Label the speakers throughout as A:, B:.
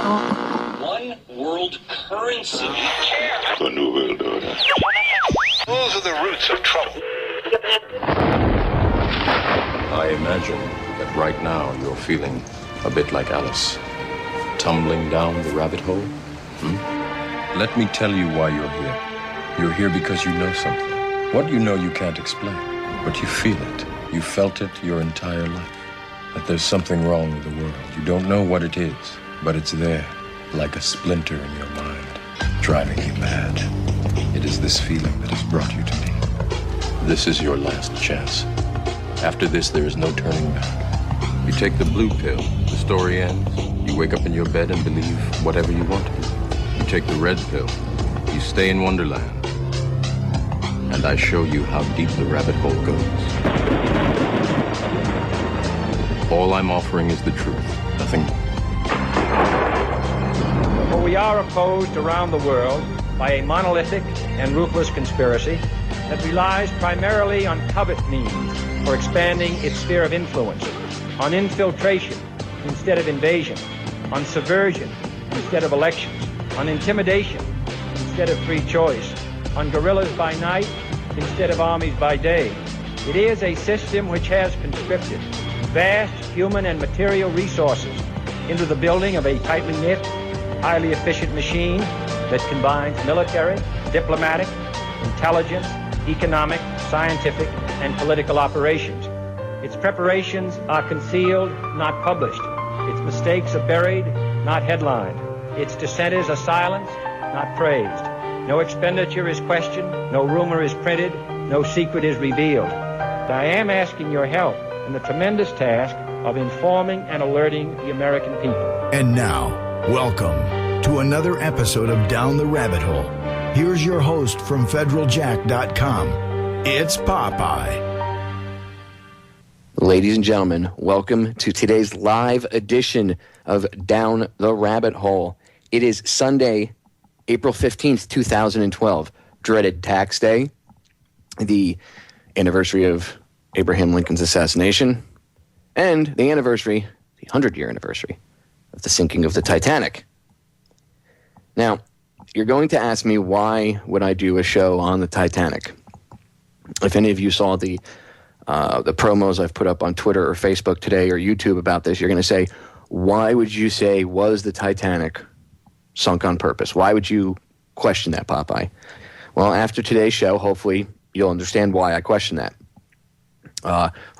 A: One world currency.
B: The New World Order.
C: Those are the roots of trouble.
D: I imagine that right now you're feeling a bit like Alice, tumbling down the rabbit hole. Let me tell you why you're here. You're here because you know something. What you know you can't explain, but you feel it. You felt it your entire life. That there's something wrong with the world. You don't know what it is, but it's there, like a splinter in your mind, driving you mad. It is this feeling that has brought you to me. This is your last chance. After this, there is no turning back. You take the blue pill, the story ends. You wake up in your bed and believe whatever you want to. You take the red pill, you stay in Wonderland. And I show you how deep the rabbit hole goes. All I'm offering is the truth, nothing more.
E: For we are opposed around the world by a monolithic and ruthless conspiracy that relies primarily on covert means for expanding its sphere of influence, on infiltration instead of invasion, on subversion instead of elections, on intimidation instead of free choice, on guerrillas by night instead of armies by day. It is a system which has conscripted vast human and material resources into the building of a tightly knit, highly efficient machine that combines military, diplomatic, intelligence, economic, scientific, and political operations. Its preparations are concealed, not published. Its mistakes are buried, not headlined. Its dissenters are silenced, not praised. No expenditure is questioned, no rumor is printed, no secret is revealed. I am asking your help in the tremendous task of informing and alerting the American people.
F: And now, welcome to another episode of Down the Rabbit Hole. Here's your host from federaljack.com. It's Popeye.
G: Ladies and gentlemen, welcome to today's live edition of Down the Rabbit Hole. It is Sunday, April 15th, 2012, dreaded tax day, the anniversary of Abraham Lincoln's assassination, and the 100-year anniversary of the sinking of the Titanic. Now, you're going to ask me, why would I do a show on the Titanic? If any of you saw the promos I've put up on Twitter or Facebook today or YouTube about this, you're going to say, why would you say, was the Titanic sunk on purpose? Why would you question that, Popeye? Well, after today's show, hopefully you'll understand why I question that.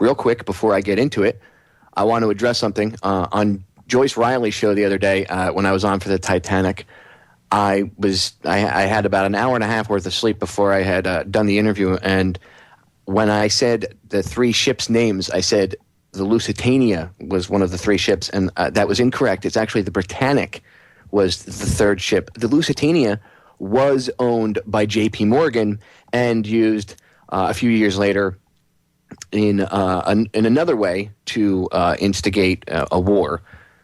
G: Real quick, before I get into it, I want to address something. On Joyce Riley's show the other day, when I was on for the Titanic, I had about an hour and a half worth of sleep before I had done the interview, and when I said the three ships' names, I said the Lusitania was one of the three ships, and that was incorrect. It's actually the Britannic was the third ship. The Lusitania was owned by J.P. Morgan and used a few years later in another way to instigate a war,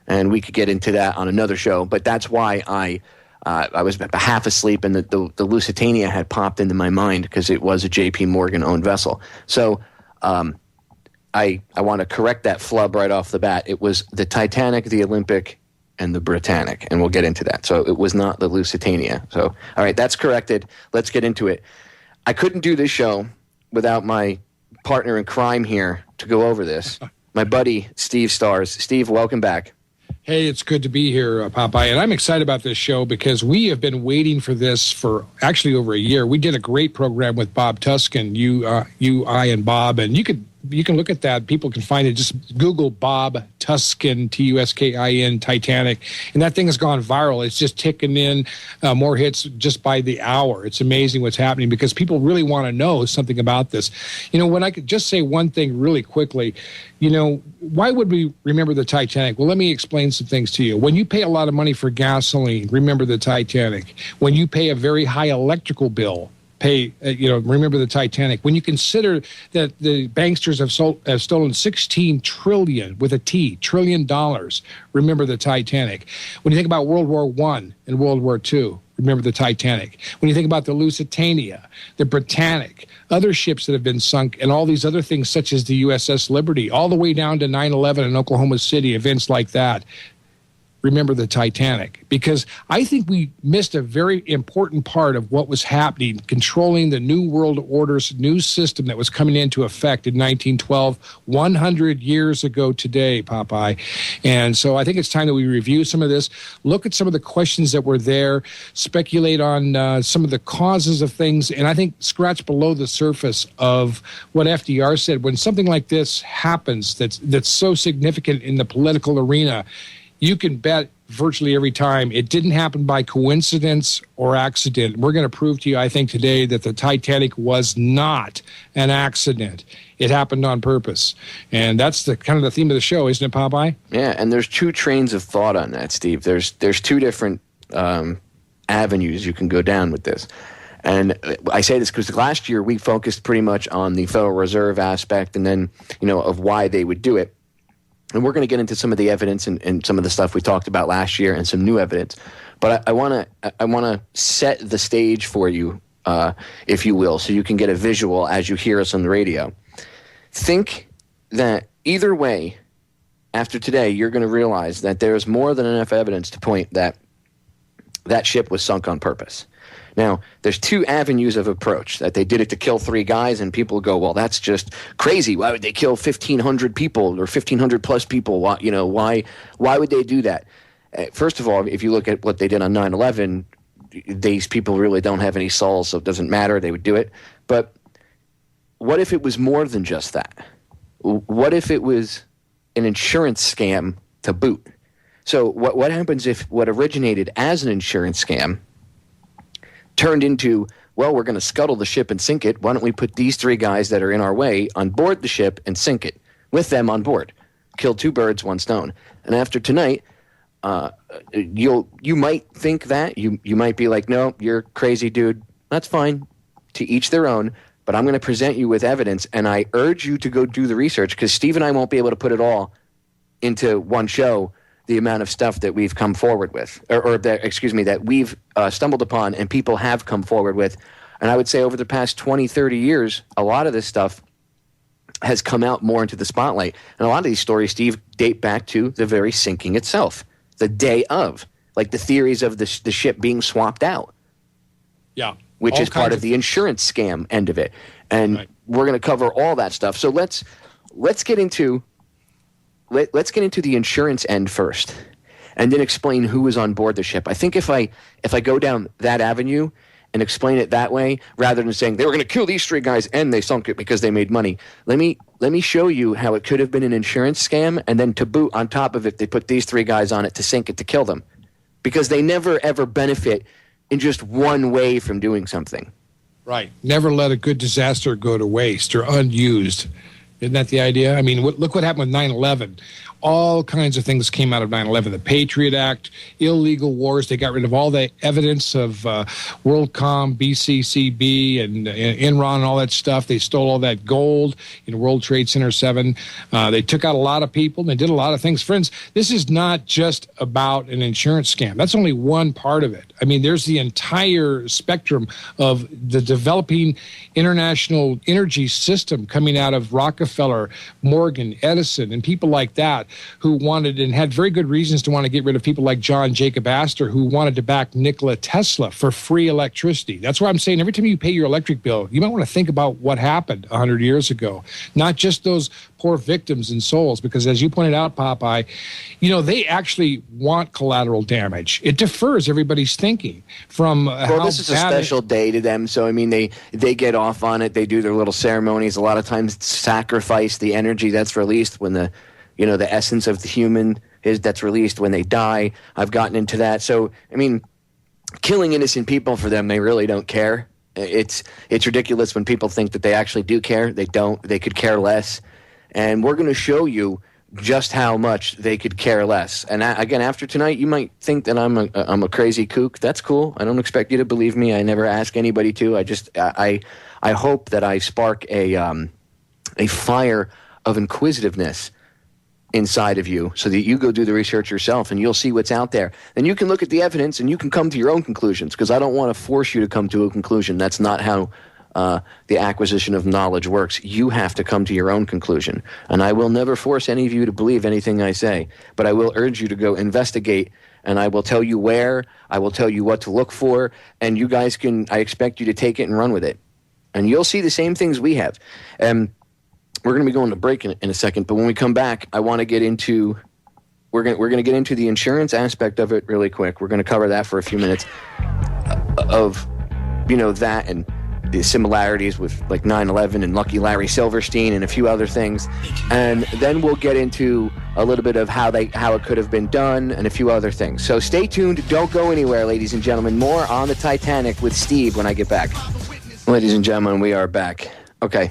G: and we could get into that on another show. But that's why I was half asleep, and the Lusitania had popped into my mind because it was a J.P. Morgan owned vessel. So I want to correct that flub right off the bat. It was the Titanic, the Olympic, and the Britannic, and we'll get into that. So it was not the Lusitania. So, all right, that's corrected. Let's get into it. I couldn't do this show without my partner in crime here to go over this, my buddy Steve Stars. Steve, welcome back.
H: Hey, it's good to be here, Popeye, and I'm excited about this show because we have been waiting for this for actually over a year. We did a great program with Bob Tuskin, I, and Bob, and you can look at that. People can find it. Just Google Bob Tuskin, Tuskin, Titanic, and that thing has gone viral. It's just ticking in more hits just by the hour. It's amazing what's happening because people really want to know something about this. You know, when I could just say one thing really quickly, you know, why would we remember the Titanic? Well, let me explain some things to you. When you pay a lot of money for gasoline, remember the Titanic. When you pay a very high electrical bill, remember the Titanic. When you consider that the banksters have stolen $16 trillion, with a T, trillion dollars, remember the Titanic. When you think about World War I and World War II, remember the Titanic. When you think about the Lusitania, the Britannic, other ships that have been sunk, and all these other things such as the USS Liberty, all the way down to 9/11 in Oklahoma City, events like that, remember the Titanic, because I think we missed a very important part of what was happening, controlling the New World Order's new system that was coming into effect in 1912, 100 years ago today, Popeye. And so I think it's time that we review some of this, look at some of the questions that were there, speculate on some of the causes of things, and I think scratch below the surface of what FDR said. When something like this happens that's so significant in the political arena, you can bet virtually every time it didn't happen by coincidence or accident. We're going to prove to you, I think, today that the Titanic was not an accident. It happened on purpose. And that's the kind of the theme of the show, isn't it, Popeye?
G: Yeah, and there's two trains of thought on that, Steve. There's two different avenues you can go down with this. And I say this because last year we focused pretty much on the Federal Reserve aspect and then, of why they would do it. And we're going to get into some of the evidence and some of the stuff we talked about last year and some new evidence. But I want to set the stage for you, if you will, so you can get a visual as you hear us on the radio. Think that either way, after today, you're going to realize that there is more than enough evidence to point that ship was sunk on purpose. Now, there's two avenues of approach, that they did it to kill 3 guys, and people go, well, that's just crazy. Why would they kill 1,500 people or 1,500 plus people? Why would they do that? First of all, if you look at what they did on 9/11, these people really don't have any souls, so it doesn't matter. They would do it. But what if it was more than just that? What if it was an insurance scam to boot? So what happens if what originated as an insurance scam turned into, well, we're going to scuttle the ship and sink it. Why don't we put these 3 guys that are in our way on board the ship and sink it with them on board? Kill 2 birds, 1 stone. And after tonight, you might think that. You might be like, no, you're crazy, dude. That's fine. To each their own. But I'm going to present you with evidence, and I urge you to go do the research, because Steve and I won't be able to put it all into one show, the amount of stuff that we've come forward with, that we've stumbled upon and people have come forward with. And I would say over the past 20, 30 years, a lot of this stuff has come out more into the spotlight. And a lot of these stories, Steve, date back to the very sinking itself, the day of, like the theories of the ship being swapped out.
H: Yeah.
G: Which is part of the insurance scam end of it. And we're going to cover all that stuff. So let's get into the insurance end first, and then explain who was on board the ship. I think if I go down that avenue and explain it that way, rather than saying they were going to kill these 3 guys and they sunk it because they made money, let me show you how it could have been an insurance scam, and then to boot on top of it, they put these 3 guys on it to sink it to kill them, because they never ever benefit in just one way from doing something.
H: Right. Never let a good disaster go to waste or unused. Isn't that the idea? I mean, look what happened with 9/11. All kinds of things came out of 9/11. The Patriot Act, illegal wars. They got rid of all the evidence of WorldCom, BCCB, and Enron and all that stuff. They stole all that gold in World Trade Center 7. They took out a lot of people. They did a lot of things. Friends, this is not just about an insurance scam. That's only one part of it. I mean, there's the entire spectrum of the developing international energy system coming out of Rockefeller, Morgan, Edison, and people like that, who wanted and had very good reasons to want to get rid of people like John Jacob Astor, who wanted to back Nikola Tesla for free electricity. That's why I'm saying every time you pay your electric bill, you might want to think about what happened 100 years ago, not just those poor victims and souls, because as you pointed out, Popeye, they actually want collateral damage. It defers everybody's thinking from
G: well, this is a special day to them, so I mean they get off on it. They do their little ceremonies. A lot of times sacrifice the energy that's released when the essence of the human that's released when they die. I've gotten into that. So, I mean, killing innocent people, for them, they really don't care. It's ridiculous when people think that they actually do care. They don't. They could care less. And we're going to show you just how much they could care less. And again, after tonight, you might think that I'm a crazy kook. That's cool. I don't expect you to believe me. I never ask anybody to. I hope that I spark a fire of inquisitiveness inside of you, so that you go do the research yourself and you'll see what's out there. And you can look at the evidence and you can come to your own conclusions, because I don't want to force you to come to a conclusion. That's not how the acquisition of knowledge works. You have to come to your own conclusion. And I will never force any of you to believe anything I say, but I will urge you to go investigate, and I will tell you where, I will tell you what to look for, and you guys I expect you to take it and run with it. And you'll see the same things we have. We're going to be going to break in a second, but when we come back, I want to get into... We're going to get into the insurance aspect of it really quick. We're going to cover that for a few minutes of, that and the similarities with like 9/11 and Lucky Larry Silverstein and a few other things. And then we'll get into a little bit of how it could have been done and a few other things. So stay tuned. Don't go anywhere, ladies and gentlemen. More on the Titanic with Steve when I get back. Ladies and gentlemen, we are back. Okay.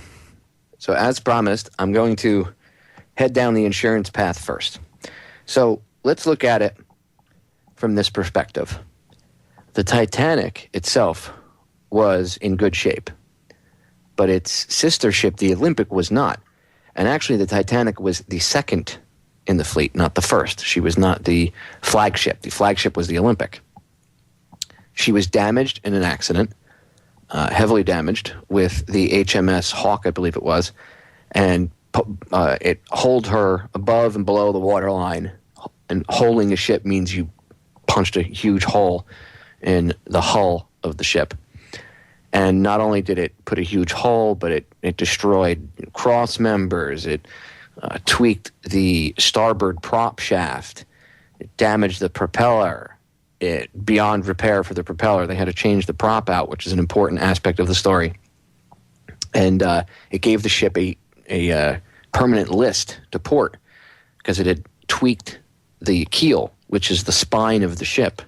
G: So as promised, I'm going to head down the insurance path first. So let's look at it from this perspective. The Titanic itself was in good shape, but its sister ship, the Olympic, was not. And actually, the Titanic was the second in the fleet, not the first. She was not the flagship. The flagship was the Olympic. She was damaged in an accident, heavily damaged, with the HMS Hawk, I believe it was, and it holed her above and below the waterline. And holing a ship means you punched a huge hole in the hull of the ship. And not only did it put a huge hole, but it destroyed cross members. It tweaked the starboard prop shaft. It damaged the propeller. Beyond repair for the propeller, they had to change the prop out, which is an important aspect of the story. And it gave the ship a permanent list to port because it had tweaked the keel, which is the spine of the ship.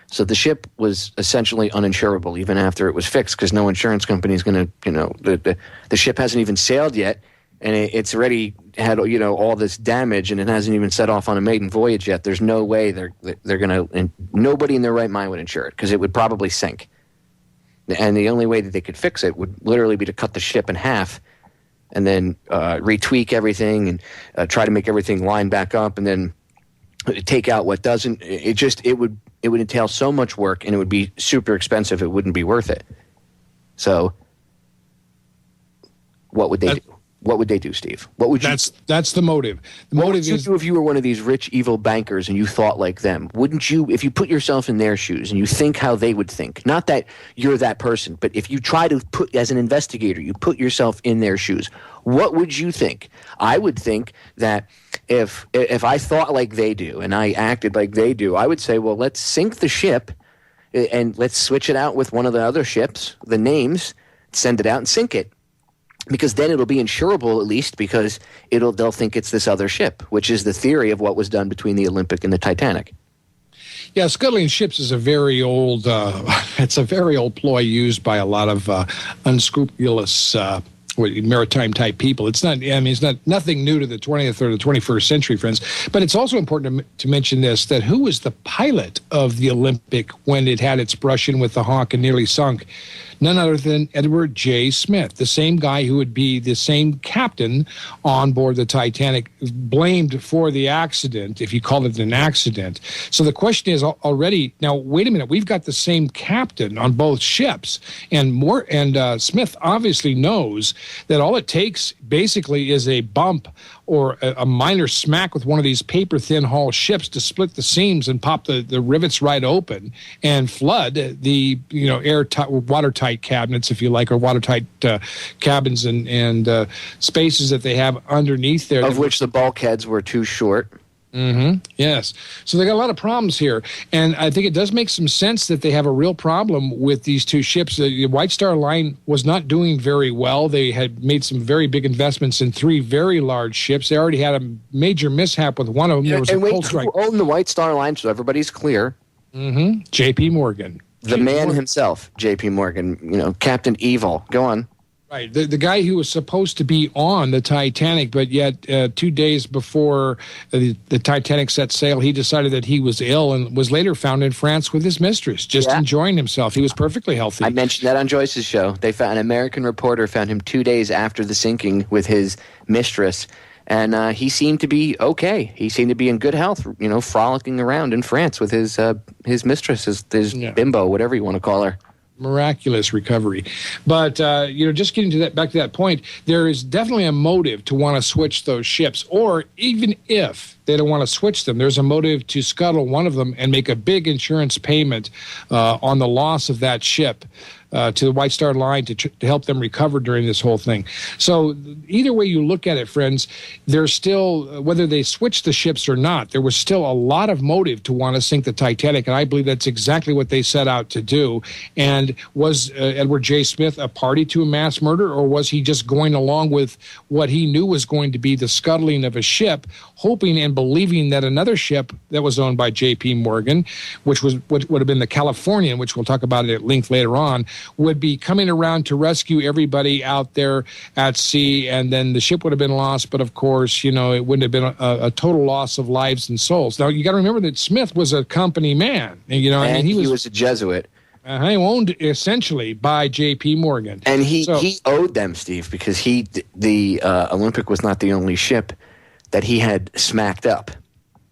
G: So the ship was essentially uninsurable even after it was fixed because no insurance company is going to, the ship hasn't even sailed yet and it's already had, all this damage and it hasn't even set off on a maiden voyage yet. There's no way they're going to, and nobody in their right mind would insure it because it would probably sink. And the only way that they could fix it would literally be to cut the ship in half and then retweak everything and try to make everything line back up and then take out what doesn't. It would entail so much work and it would be super expensive. It wouldn't be worth it. So what would they do? What would they do, Steve? What would you?
H: That's the motive. The motive is,
G: if you were one of these rich, evil bankers and you thought like them, wouldn't you? If you put yourself in their shoes and you think how they would think, not that you're that person, but if you try to put, as an investigator, you put yourself in their shoes, what would you think? I would think that if I thought like they do and I acted like they do, I would say, well, let's sink the ship and let's switch it out with one of the other ships, the names, send it out and sink it. Because then it'll be insurable at least because they'll think it's this other ship, which is the theory of what was done between the Olympic and the Titanic.
H: Yeah, scuttling ships is a very old ploy used by a lot of unscrupulous maritime type people. It's not nothing new to the 20th or the 21st century, friends. But it's also important to mention this, that who was the pilot of the Olympic when it had its brush-in with the Hawk and nearly sunk? None other than Edward J. Smith, the same guy who would be the same captain on board the Titanic, blamed for the accident, if you call it an accident. So the question is already, now, wait a minute, we've got the same captain on both ships, and Smith obviously knows that all it takes basically is a bump or a minor smack with one of these paper-thin hull ships to split the seams and pop the rivets right open and flood the watertight cabinets, if you like, or watertight cabins and spaces that they have underneath there.
G: Of which the bulkheads were too short.
H: Mm-hmm. Yes. So they got a lot of problems here. And I think it does make some sense that they have a real problem with these two ships. The White Star Line was not doing very well. They had made some very big investments in 3 very large ships. They already had a major mishap with one of them. There was a cold strike.
G: Who owned the White Star Line, so everybody's clear?
H: Mm-hmm. J.P. Morgan.
G: The man himself, J.P. Morgan, Captain Evil. Go on.
H: Right. The guy who was supposed to be on the Titanic, but yet 2 days before the Titanic set sail, he decided that he was ill and was later found in France with his mistress, just enjoying himself. He was perfectly healthy.
G: I mentioned that on Joyce's show. An American reporter found him 2 days after the sinking with his mistress, and he seemed to be okay. He seemed to be in good health, frolicking around in France with his mistress, his bimbo, whatever you want to call her.
H: Miraculous recovery. But, just getting back to that point, there is definitely a motive to want to switch those ships. Or even if they don't want to switch them, there's a motive to scuttle one of them and make a big insurance payment on the loss of that ship to the White Star Line to help them recover during this whole thing. So either way you look at it, friends, there's still, whether they switched the ships or not, there was still a lot of motive to want to sink the Titanic, and I believe that's exactly what they set out to do. And was Edward J. Smith a party to a mass murder, or was he just going along with what he knew was going to be the scuttling of a ship, hoping and believing that another ship that was owned by J.P. Morgan, which would have been the Californian, which we'll talk about it at length later on, would be coming around to rescue everybody out there at sea, and then the ship would have been lost, but of course, it wouldn't have been a total loss of lives and souls. Now, you got to remember that Smith was a company man, and he was
G: a Jesuit.
H: Owned essentially by J.P. Morgan.
G: And he owed them, Steve, because the Olympic was not the only ship that he had smacked up.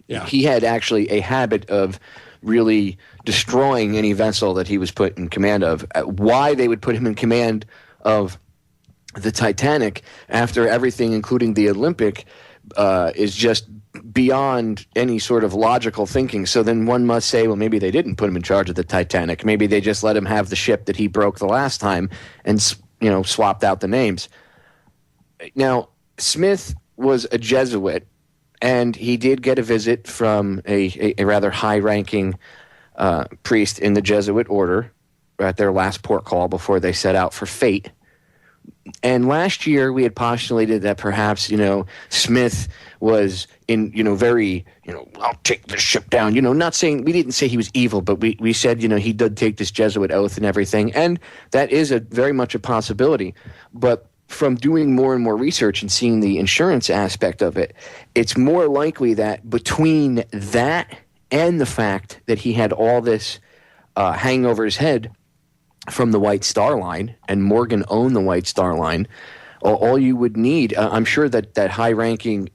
H: Yeah.
G: He had actually a habit of really destroying any vessel that he was put in command of. Why they would put him in command of the Titanic after everything, including the Olympic, is just beyond any sort of logical thinking. So then one must say, well, maybe they didn't put him in charge of the Titanic. Maybe they just let him have the ship that he broke the last time and, swapped out the names. Now, Smith was a Jesuit, and he did get a visit from a rather high-ranking priest in the Jesuit order at their last port call before they set out for fate. And last year we had postulated that perhaps, Smith was in, very, I'll take the ship down, not saying, we didn't say he was evil, but we said, he did take this Jesuit oath and everything. And that is very much a possibility. But from doing more and more research and seeing the insurance aspect of it, it's more likely that between that and the fact that he had all this hanging over his head from the White Star Line, and Morgan owned the White Star Line, all you would need, I'm sure that high-ranking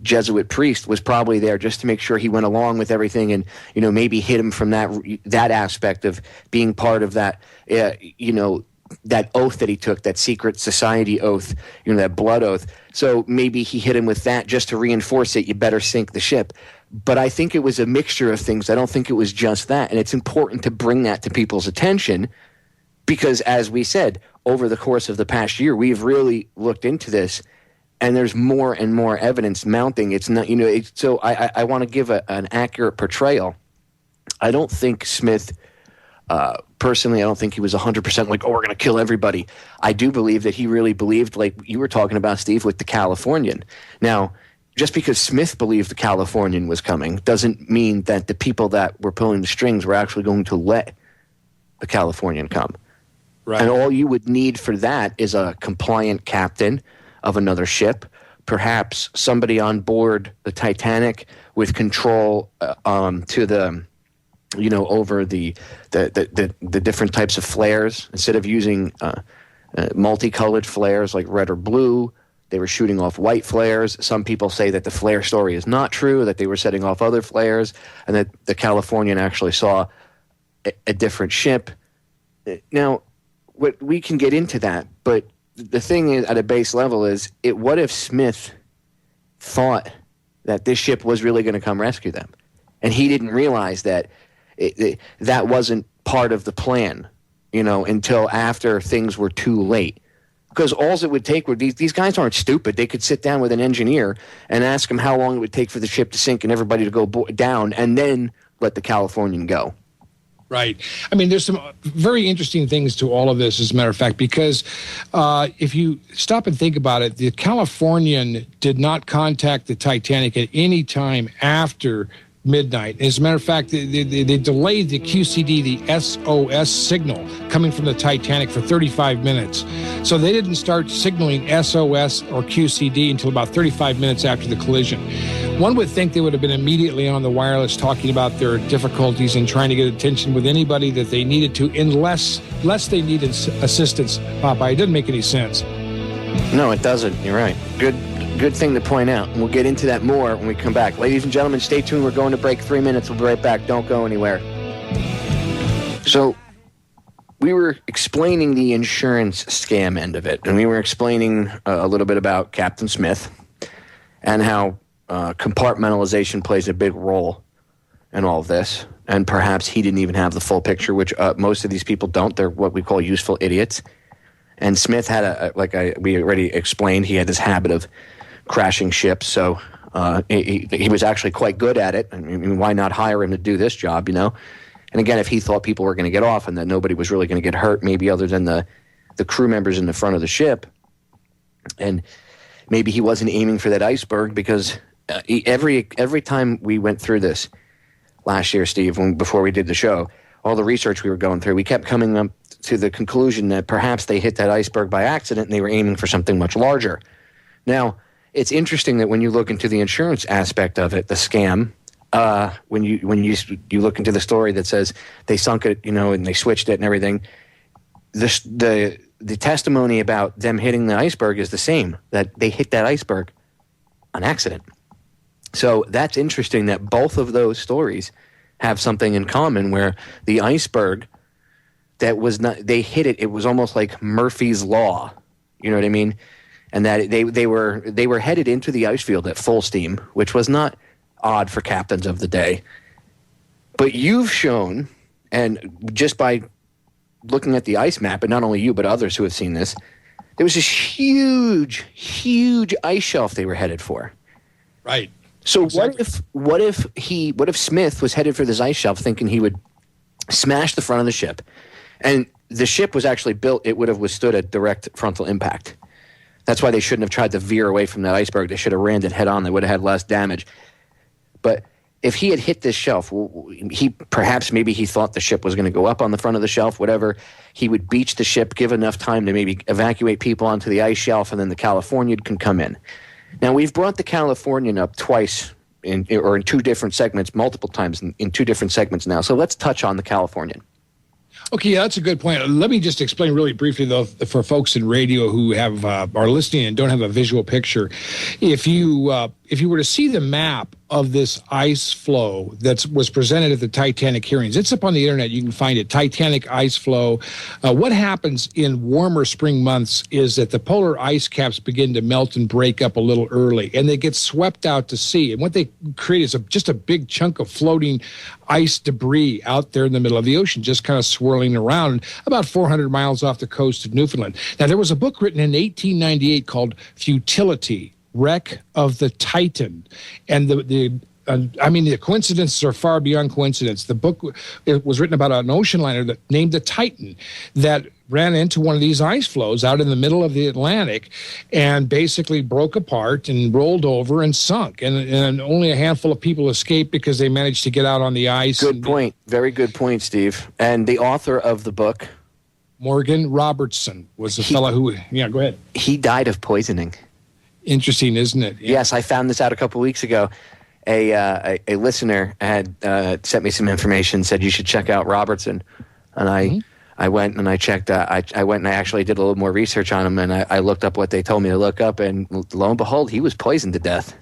G: Jesuit priest was probably there just to make sure he went along with everything, and maybe hit him from that aspect of being part of that, that oath that he took, that secret society oath, that blood oath. So maybe he hit him with that just to reinforce it. You better sink the ship. But I think it was a mixture of things. I don't think it was just that. And it's important to bring that to people's attention because, as we said, over the course of the past year, we've really looked into this, and there's more and more evidence mounting. It's not, so I want to give an accurate portrayal. I don't think Smith, personally, I don't think he was 100% like, we're going to kill everybody. I do believe that he really believed, like you were talking about, Steve, with the Californian. Now, just because Smith believed the Californian was coming doesn't mean that the people that were pulling the strings were actually going to let the Californian come. Right. And all you would need for that is a compliant captain of another ship, perhaps somebody on board the Titanic with control to the, over the different types of flares. Instead of using multicolored flares like red or blue, they were shooting off white flares. Some people say that the flare story is not true, that they were setting off other flares, and that the Californian actually saw a different ship. Now, we can get into that, but the thing is, at a base level is, what if Smith thought that this ship was really going to come rescue them? And he didn't realize that that wasn't part of the plan, until after things were too late. Because all it would take would these guys aren't stupid. They could sit down with an engineer and ask him how long it would take for the ship to sink and everybody to go down, and then let the Californian go.
H: Right. I mean, there's some very interesting things to all of this, as a matter of fact, because if you stop and think about it, the Californian did not contact the Titanic at any time after midnight. As a matter of fact, they delayed the QCD, the SOS signal coming from the Titanic for 35 minutes. So they didn't start signaling SOS or QCD until about 35 minutes after the collision. One would think they would have been immediately on the wireless talking about their difficulties and trying to get attention with anybody that they needed to, unless they needed assistance. Popeye, it doesn't make any sense.
G: No, it doesn't. You're right. Good thing to point out. And we'll get into that more when we come back. Ladies and gentlemen, stay tuned. We're going to break 3 minutes. We'll be right back. Don't go anywhere. So, we were explaining the insurance scam end of it, and we were explaining a little bit about Captain Smith and how compartmentalization plays a big role in all of this. And perhaps he didn't even have the full picture, which most of these people don't. They're what we call useful idiots. And Smith had we already explained, he had this habit of crashing ships. So he was actually quite good at it. I mean, why not hire him to do this job, you know? And again, if he thought people were going to get off and that nobody was really going to get hurt, maybe other than the crew members in the front of the ship, and maybe he wasn't aiming for that iceberg, because every time we went through this last year, Steve, before we did the show, all the research we were going through, we kept coming up to the conclusion that perhaps they hit that iceberg by accident and they were aiming for something much larger. Now, it's interesting that when you look into the insurance aspect of it, the scam, when you look into the story that says they sunk it, you know, and they switched it and everything, the testimony about them hitting the iceberg is the same, that they hit that iceberg on accident. So that's interesting that both of those stories have something in common, where the iceberg that was not, they hit it, it was almost like Murphy's Law, you know what I mean? And that they were headed into the ice field at full steam, which was not odd for captains of the day. But you've shown, and just by looking at the ice map, and not only you but others who have seen this, there was this huge ice shelf they were headed for.
H: Right.
G: So
H: exactly.
G: what if Smith was headed for this ice shelf thinking he would smash the front of the ship, and the ship was actually built, it would have withstood a direct frontal impact. That's why they shouldn't have tried to veer away from that iceberg. They should have rammed it head on. They would have had less damage. But if he had hit this shelf, maybe he thought the ship was going to go up on the front of the shelf, whatever. He would beach the ship, give enough time to maybe evacuate people onto the ice shelf, and then the Californian can come in. Now, we've brought the Californian up twice, in two different segments, multiple times in two different segments now. So let's touch on the Californian.
H: Okay, that's a good point. Let me just explain really briefly, though, for folks in radio who are listening and don't have a visual picture. If you were to see the map of this ice flow that was presented at the Titanic hearings, it's up on the internet. You can find it, Titanic ice flow. What happens in warmer spring months is that the polar ice caps begin to melt and break up a little early, and they get swept out to sea. And what they create is just a big chunk of floating ice debris out there in the middle of the ocean, just kind of swirling around about 400 miles off the coast of Newfoundland. Now, there was a book written in 1898 called Futility, Wreck of the Titan. And the coincidences are far beyond coincidence. The book, it was written about an ocean liner that named the Titan that ran into one of these ice flows out in the middle of the Atlantic and basically broke apart and rolled over and sunk. And only a handful of people escaped because they managed to get out on the ice.
G: Good point. Very good point, Steve. And the author of the book,
H: Morgan Robertson, was a fellow who, go ahead.
G: He died of poisoning.
H: Interesting, isn't it? Yeah.
G: Yes, I found this out a couple weeks ago. A listener had sent me some information, said you should check out Robertson, and I went and I checked. I went and I actually did a little more research on him, and I looked up what they told me to look up, and lo and behold, he was poisoned to death.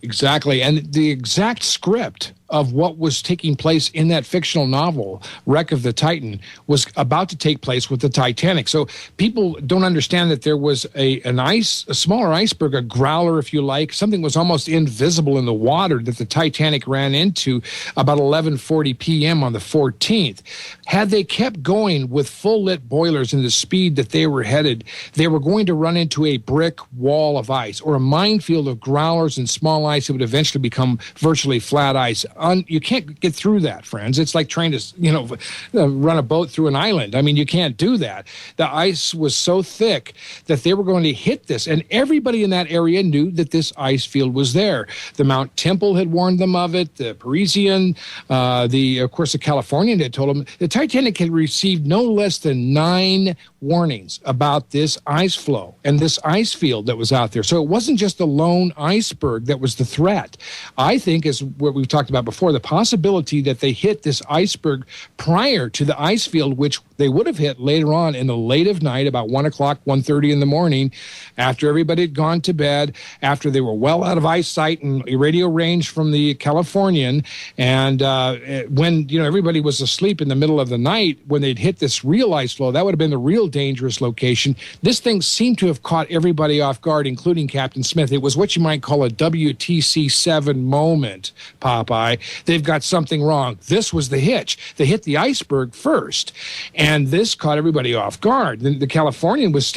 H: Exactly, and the exact script of what was taking place in that fictional novel, Wreck of the Titan, was about to take place with the Titanic. So people don't understand that there was a smaller iceberg, a growler, if you like, something was almost invisible in the water that the Titanic ran into about 11:40 p.m. on the 14th. Had they kept going with full-lit boilers and the speed that they were headed, they were going to run into a brick wall of ice or a minefield of growlers and small ice that would eventually become virtually flat ice. You can't get through that, friends. It's like trying to, run a boat through an island. I mean, you can't do that. The ice was so thick that they were going to hit this, and everybody in that area knew that this ice field was there. The Mount Temple had warned them of it. The Parisian, of course, the Californian had told them. The Titanic had received no less than 9 warnings about this ice flow and this ice field that was out there. So it wasn't just a lone iceberg that was the threat. I think, is what we've talked about before, the possibility that they hit this iceberg prior to the ice field, which They would have hit later on in the late of night, about 1 o'clock, 1:30 in the morning, after everybody had gone to bed, after they were well out of eyesight and radio range from the Californian, and when everybody was asleep in the middle of the night, when they'd hit this real ice floe, that would have been the real dangerous location. This thing seemed to have caught everybody off guard, including Captain Smith. It was what you might call a WTC-7 moment, Popeye. They've got something wrong. This was the hitch. They hit the iceberg first, and this caught everybody off guard. The Californian was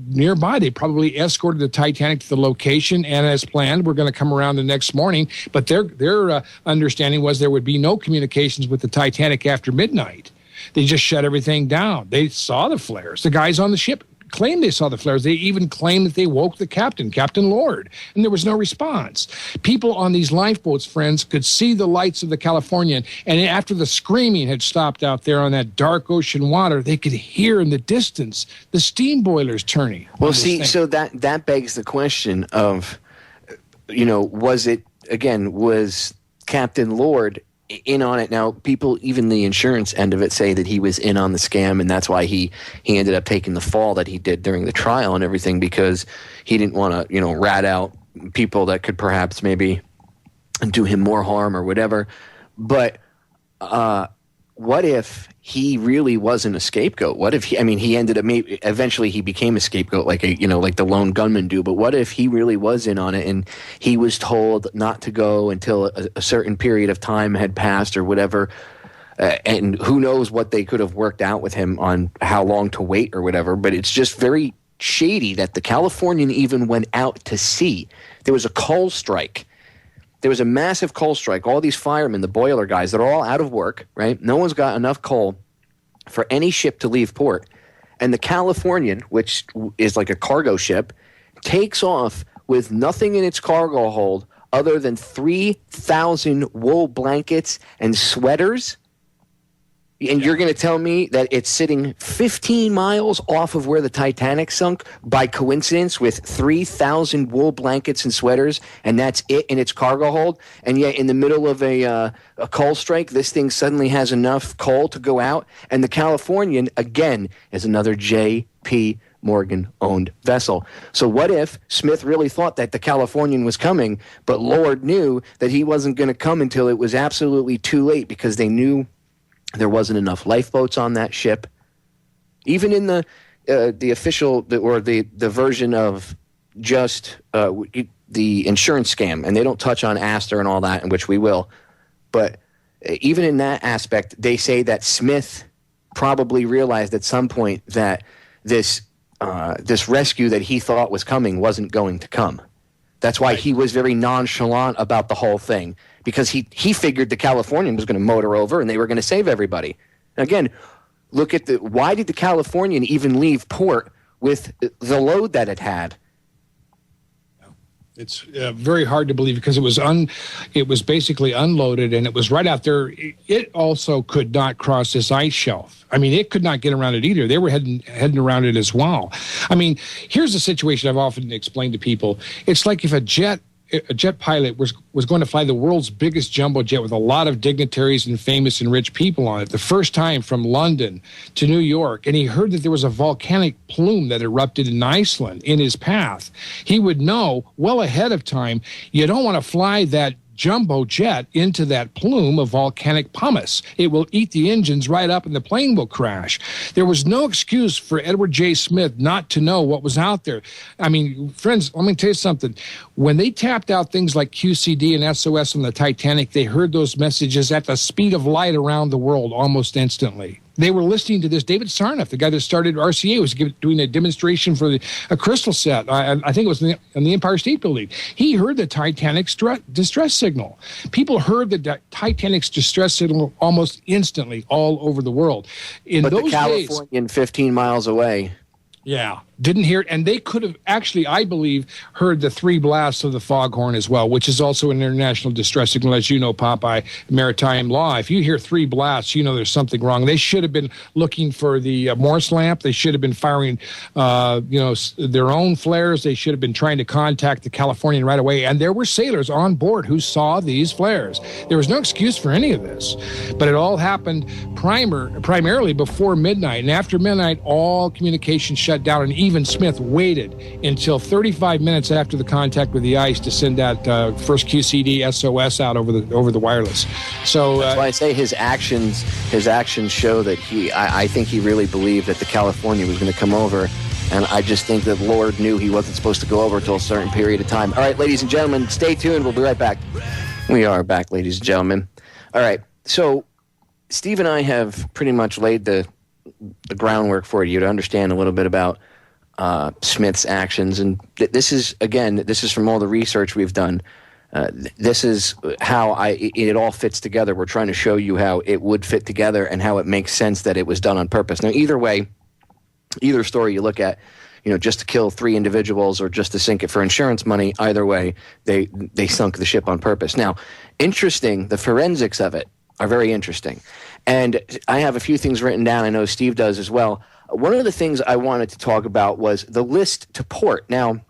H: nearby. They probably escorted the Titanic to the location, and as planned, we're going to come around the next morning. But their understanding was there would be no communications with the Titanic after midnight. They just shut everything down. They saw the flares. The guys on the ship claimed they saw the flares. They even claimed that they woke the captain, Captain Lord, and there was no response. People on these lifeboats, friends, could see the lights of the Californian, and after the screaming had stopped out there on that dark ocean water, they could hear in the distance the steam boilers turning.
G: Well, see, so that begs the question of, was Captain Lord in on it? Now, people, even the insurance end of it, say that he was in on the scam, and that's why he ended up taking the fall that he did during the trial and everything, because he didn't want to, rat out people that could perhaps maybe do him more harm or whatever. But what if he really wasn't a scapegoat? What if he ended up, eventually he became a scapegoat like the lone gunman do, but what if he really was in on it and he was told not to go until a certain period of time had passed or whatever, and who knows what they could have worked out with him on how long to wait or whatever. But it's just very shady that the Californian even went out to sea. There was a coal strike. There was a massive coal strike. All these firemen, the boiler guys, they're all out of work, right? No one's got enough coal for any ship to leave port. And the Californian, which is like a cargo ship, takes off with nothing in its cargo hold other than 3,000 wool blankets and sweaters. And you're going to tell me that it's sitting 15 miles off of where the Titanic sunk by coincidence with 3,000 wool blankets and sweaters, and that's it in its cargo hold? And yet in the middle of a coal strike, this thing suddenly has enough coal to go out? And the Californian, again, is another J.P. Morgan-owned vessel. So what if Smith really thought that the Californian was coming, but Lord knew that he wasn't going to come until it was absolutely too late, because they knew there wasn't enough lifeboats on that ship. Even in the official or the version of just the insurance scam, and they don't touch on Astor and all that, in which we will. But even in that aspect, they say that Smith probably realized at some point that this rescue that he thought was coming wasn't going to come. That's why he was very nonchalant about the whole thing, because he figured the Californian was going to motor over and they were going to save everybody. Again, look at why did the Californian even leave port with the load that it had?
H: It's very hard to believe, because it was basically unloaded and it was right out there. It also could not cross this ice shelf. It could not get around it either. They were heading around it as well. Here's the situation I've often explained to people. It's like if a jet pilot was going to fly the world's biggest jumbo jet with a lot of dignitaries and famous and rich people on it, the first time from London to New York, and he heard that there was a volcanic plume that erupted in Iceland in his path. He would know well ahead of time, you don't want to fly that jumbo jet into that plume of volcanic pumice. It will eat the engines right up and the plane will crash. There was no excuse for Edward J. Smith not to know what was out there. Friends, let me tell you something. When they tapped out things like QCD and SOS on the Titanic, they heard those messages at the speed of light around the world almost instantly. They were listening to this. David Sarnoff, the guy that started RCA, was doing a demonstration for a crystal set. I think it was in the Empire State Building. He heard the Titanic's distress signal. People heard the Titanic's distress signal almost instantly all over the world.
G: But the Californian 15 miles away.
H: Yeah, didn't hear it, and they could have actually, I believe, heard the 3 blasts of the foghorn as well, which is also an international distress signal, as you know, Popeye, maritime law. If you hear 3 blasts, you know there's something wrong. They should have been looking for the Morse lamp. They should have been firing, their own flares. They should have been trying to contact the Californian right away. And there were sailors on board who saw these flares. There was no excuse for any of this, but it all happened primarily before midnight. And after midnight, all communication shut down, and even Smith waited until 35 minutes after the contact with the ice to send that first QCD SOS out over the wireless. So
G: that's why I say his actions show that I think he really believed that the California was going to come over, and I just think that Lord knew he wasn't supposed to go over until a certain period of time. All right, ladies and gentlemen, stay tuned. We'll be right back. We are back, ladies and gentlemen. All right, so Steve and I have pretty much laid the groundwork for you to understand a little bit about Smith's actions, and this is from all the research we've done. This is how it all fits together. We're trying to show you how it would fit together and how it makes sense that it was done on purpose. Now, either way, either story you look at, just to kill 3 individuals or just to sink it for insurance money, either way, they sunk the ship on purpose. Now, interesting, the forensics of it are very interesting. And I have a few things written down. I know Steve does as well. One of the things I wanted to talk about was the list to port. Now,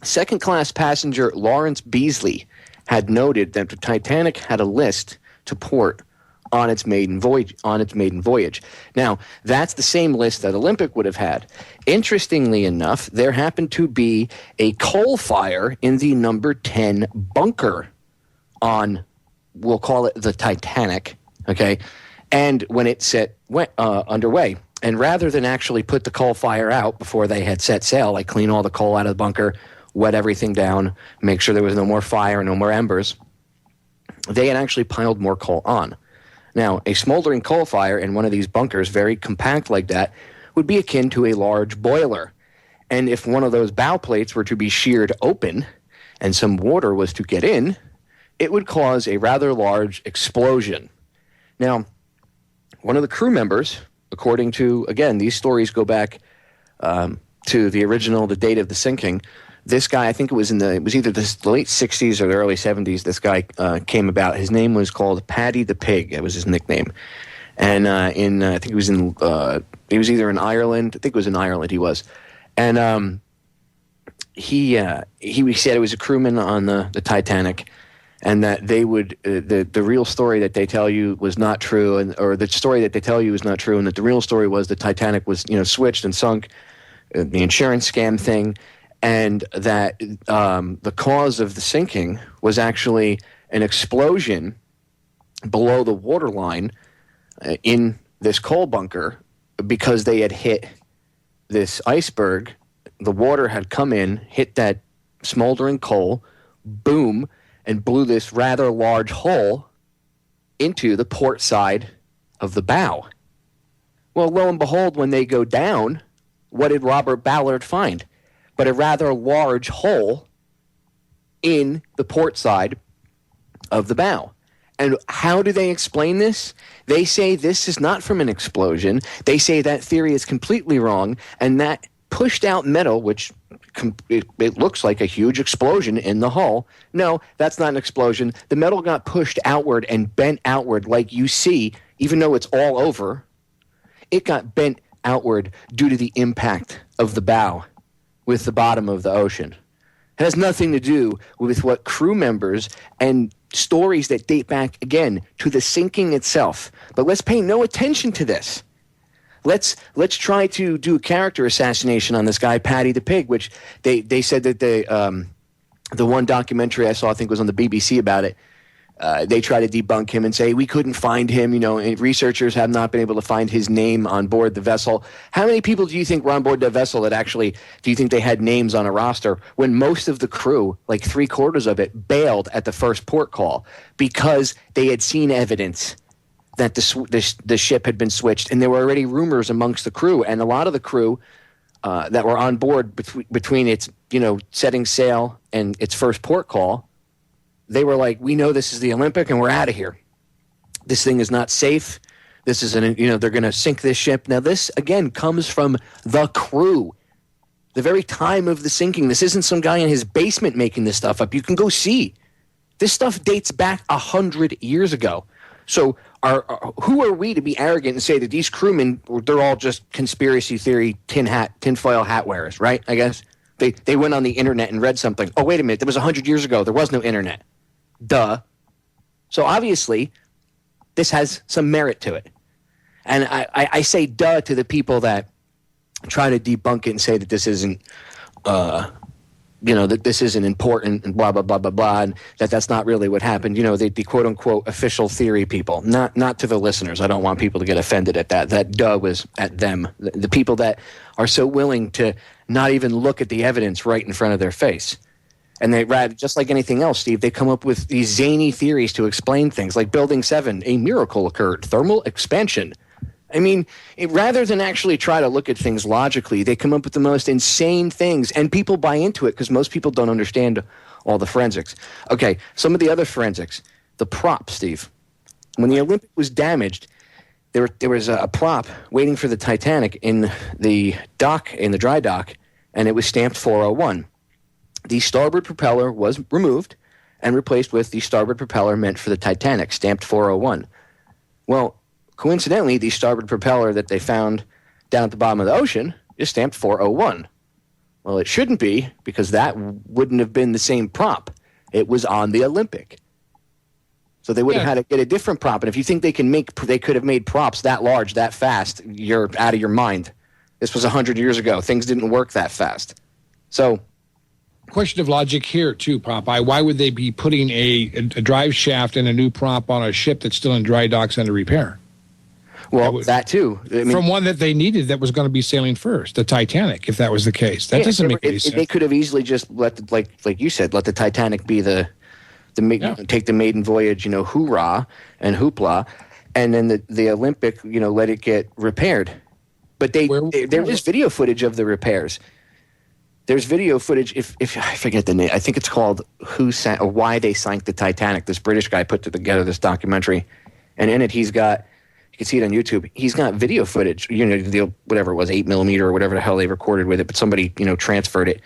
G: second-class passenger Lawrence Beasley had noted that the Titanic had a list to port on its maiden voyage. Now, that's the same list that Olympic would have had. Interestingly enough, there happened to be a coal fire in the number 10 bunker on, we'll call it the Titanic, okay? And when it went underway, and rather than actually put the coal fire out before they had set sail, like clean all the coal out of the bunker, wet everything down, make sure there was no more fire, no more embers, they had actually piled more coal on. Now, a smoldering coal fire in one of these bunkers, very compact like that, would be akin to a large boiler. And if one of those bow plates were to be sheared open and some water was to get in, it would cause a rather large explosion. Now, one of the crew members, according to, again, these stories go back to the date of the sinking. This guy, I think it was either the late 60s or the early 70s, this guy came about. His name was called Paddy the Pig. That was his nickname. And I think he was either in Ireland. I think it was in Ireland he was. And he said it was a crewman on the Titanic, and that they would the real story that they tell you was not true, or the story that they tell you is not true, and that the real story was the Titanic was switched and sunk, the insurance scam thing, and that the cause of the sinking was actually an explosion below the waterline in this coal bunker because they had hit this iceberg. The water had come in, hit that smoldering coal, boom, and blew this rather large hole into the port side of the bow. Well, lo and behold, when they go down, what did Robert Ballard find? But a rather large hole in the port side of the bow. And how do they explain this? They say this is not from an explosion. They say that theory is completely wrong, and that pushed out metal, which it looks like a huge explosion in the hull. No, that's not an explosion. The metal got pushed outward and bent outward like you see, even though it's all over. It got bent outward due to the impact of the bow with the bottom of the ocean. It has nothing to do with what crew members and stories that date back, again, to the sinking itself. But let's pay no attention to this. Let's try to do a character assassination on this guy, Paddy the Pig, which they said that the one documentary I saw, I think was on the BBC about it, they try to debunk him and say we couldn't find him. And researchers have not been able to find his name on board the vessel. How many people do you think were on board the vessel that actually, do you think they had names on a roster when most of the crew, like 3/4 of it, bailed at the first port call because they had seen evidence that the ship had been switched, and there were already rumors amongst the crew, and a lot of the crew that were on board between its setting sail and its first port call, they were like, we know this is the Olympic and we're out of here. This thing is not safe. This is they're going to sink this ship. Now this again comes from the crew. the very time of the sinking. This isn't some guy in his basement making this stuff up. You can go see. This stuff dates back 100 years ago. So who are we to be arrogant and say that these crewmen, they're all just conspiracy theory tinfoil hat wearers, right? I guess they went on the internet and read something. Oh, wait a minute. That was 100 years ago. There was no internet. Duh. So obviously, this has some merit to it. And I say duh to the people that try to debunk it and say that this isn't, that this isn't important and blah, blah, blah, blah, blah, and that's not really what happened. The quote-unquote official theory people, not to the listeners. I don't want people to get offended at that. That duh was at them. The people that are so willing to not even look at the evidence right in front of their face. And they rather, just like anything else, Steve, they come up with these zany theories to explain things like Building 7, a miracle occurred, thermal expansion. I mean, rather than actually try to look at things logically, they come up with the most insane things, and people buy into it because most people don't understand all the forensics. Okay, some of the other forensics, the prop, Steve. When the Olympic was damaged, there was a prop waiting for the Titanic in the dock, in the dry dock, and it was stamped 401. The starboard propeller was removed and replaced with the starboard propeller meant for the Titanic, stamped 401. Well, coincidentally, the starboard propeller that they found down at the bottom of the ocean is stamped 401. Well, it shouldn't be, because that wouldn't have been the same prop. It was on the Olympic. So they would have had to get a different prop. And if you think they could have made props that large, that fast, you're out of your mind. This was 100 years ago. Things didn't work that fast. So,
H: question of logic here too, Popeye. Why would they be putting a drive shaft and a new prop on a ship that's still in dry docks under repair?
G: Well, that too. I mean,
H: from one that they needed that was going to be sailing first, the Titanic, if that was the case. That doesn't make any sense.
G: They could have easily just let, like you said, let the Titanic be take the maiden voyage, hoorah and hoopla, and then the Olympic, let it get repaired. But there is video footage of the repairs. There's video footage. If I forget the name, I think it's called Why They Sank the Titanic. This British guy put together this documentary, and in it he's got. You can see it on YouTube. He's got video footage, whatever it was, 8mm or whatever the hell they recorded with it, but somebody, transferred it.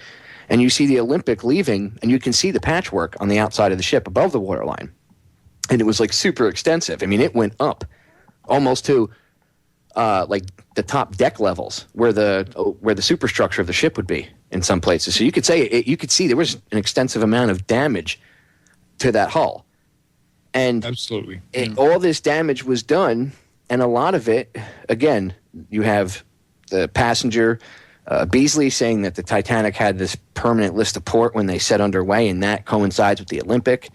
G: And you see the Olympic leaving, and you can see the patchwork on the outside of the ship above the waterline. And it was like super extensive. I mean, it went up almost to like the top deck levels where the superstructure of the ship would be in some places. So you could see there was an extensive amount of damage to that hull. And
H: absolutely,
G: all this damage was done. And a lot of it, again, you have the passenger, Beasley, saying that the Titanic had this permanent list of port when they set underway, and that coincides with the Olympic.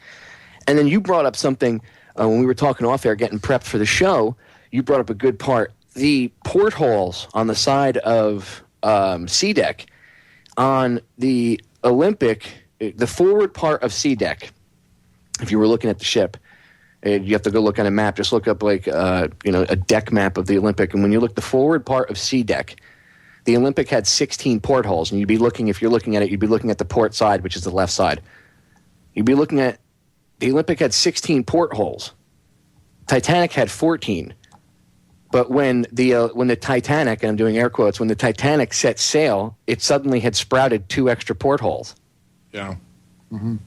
G: And then you brought up something when we were talking off air, getting prepped for the show. You brought up a good part. The portholes on the side of C deck on the Olympic, the forward part of C deck, if you were looking at the ship, you have to go look on a map. Just look up a deck map of the Olympic. And when you look the forward part of C deck, the Olympic had 16 portholes. And if you're looking at it, you'd be looking at the port side, which is the left side. You'd be looking at the Olympic had 16 portholes. Titanic had 14. But when the Titanic, and I'm doing air quotes, when the Titanic set sail, it suddenly had sprouted 2 extra portholes.
H: Yeah. Mm-hmm.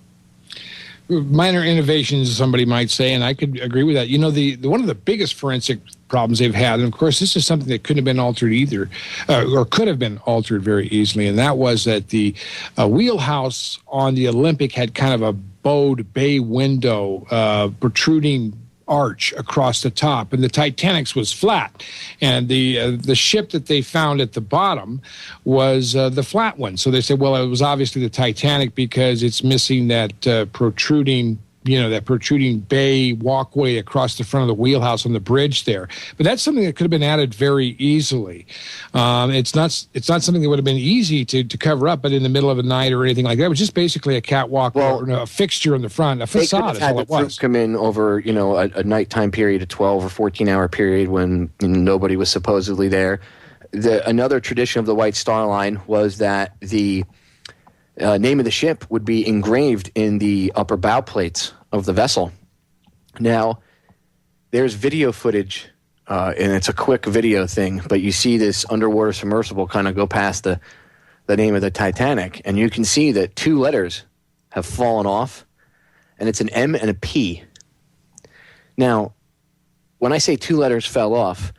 H: Minor innovations, somebody might say, and I could agree with that. The one of the biggest forensic problems they've had, and of course this is something that couldn't have been altered either, or could have been altered very easily, and that was that the wheelhouse on the Olympic had kind of a bowed bay window, protruding arch across the top, and the Titanic's was flat, and the ship that they found at the bottom was the flat one. So they said, well, it was obviously the Titanic because it's missing that protruding bay walkway across the front of the wheelhouse on the bridge there. But that's something that could have been added very easily. It's not something that would have been easy to cover up, but in the middle of the night or anything like that. It was just basically a catwalk or a fixture in the front, a facade is all it was.
G: Come in over a nighttime period, a 12 or 14-hour period when nobody was supposedly there. Another tradition of the White Star Line was that the name of the ship would be engraved in the upper bow plates of the vessel. Now, there's video footage, and it's a quick video thing, but you see this underwater submersible kind of go past the the name of the Titanic, and you can see that 2 letters have fallen off, and it's an M and a P. Now, when I say 2 letters fell off,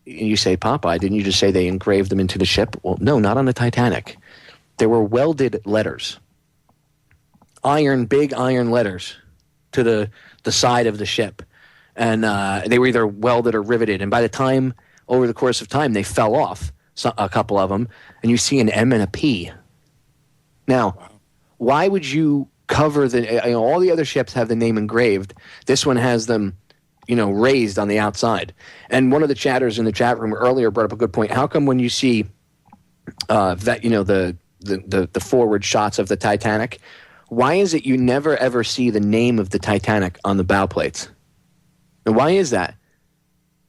G: you say, Popeye, didn't you just say they engraved them into the ship? Well, no, not on the Titanic. There were welded letters. Big iron letters to the side of the ship. And they were either welded or riveted. And by the time, over the course of time, they fell off, a couple of them, and you see an M and a P. Now, why would you cover all the other ships have the name engraved. This one has them, raised on the outside. And one of the chatters in the chat room earlier brought up a good point. How come when you see the forward shots of the Titanic, why is it you never ever see the name of the Titanic on the bow plates? And why is that?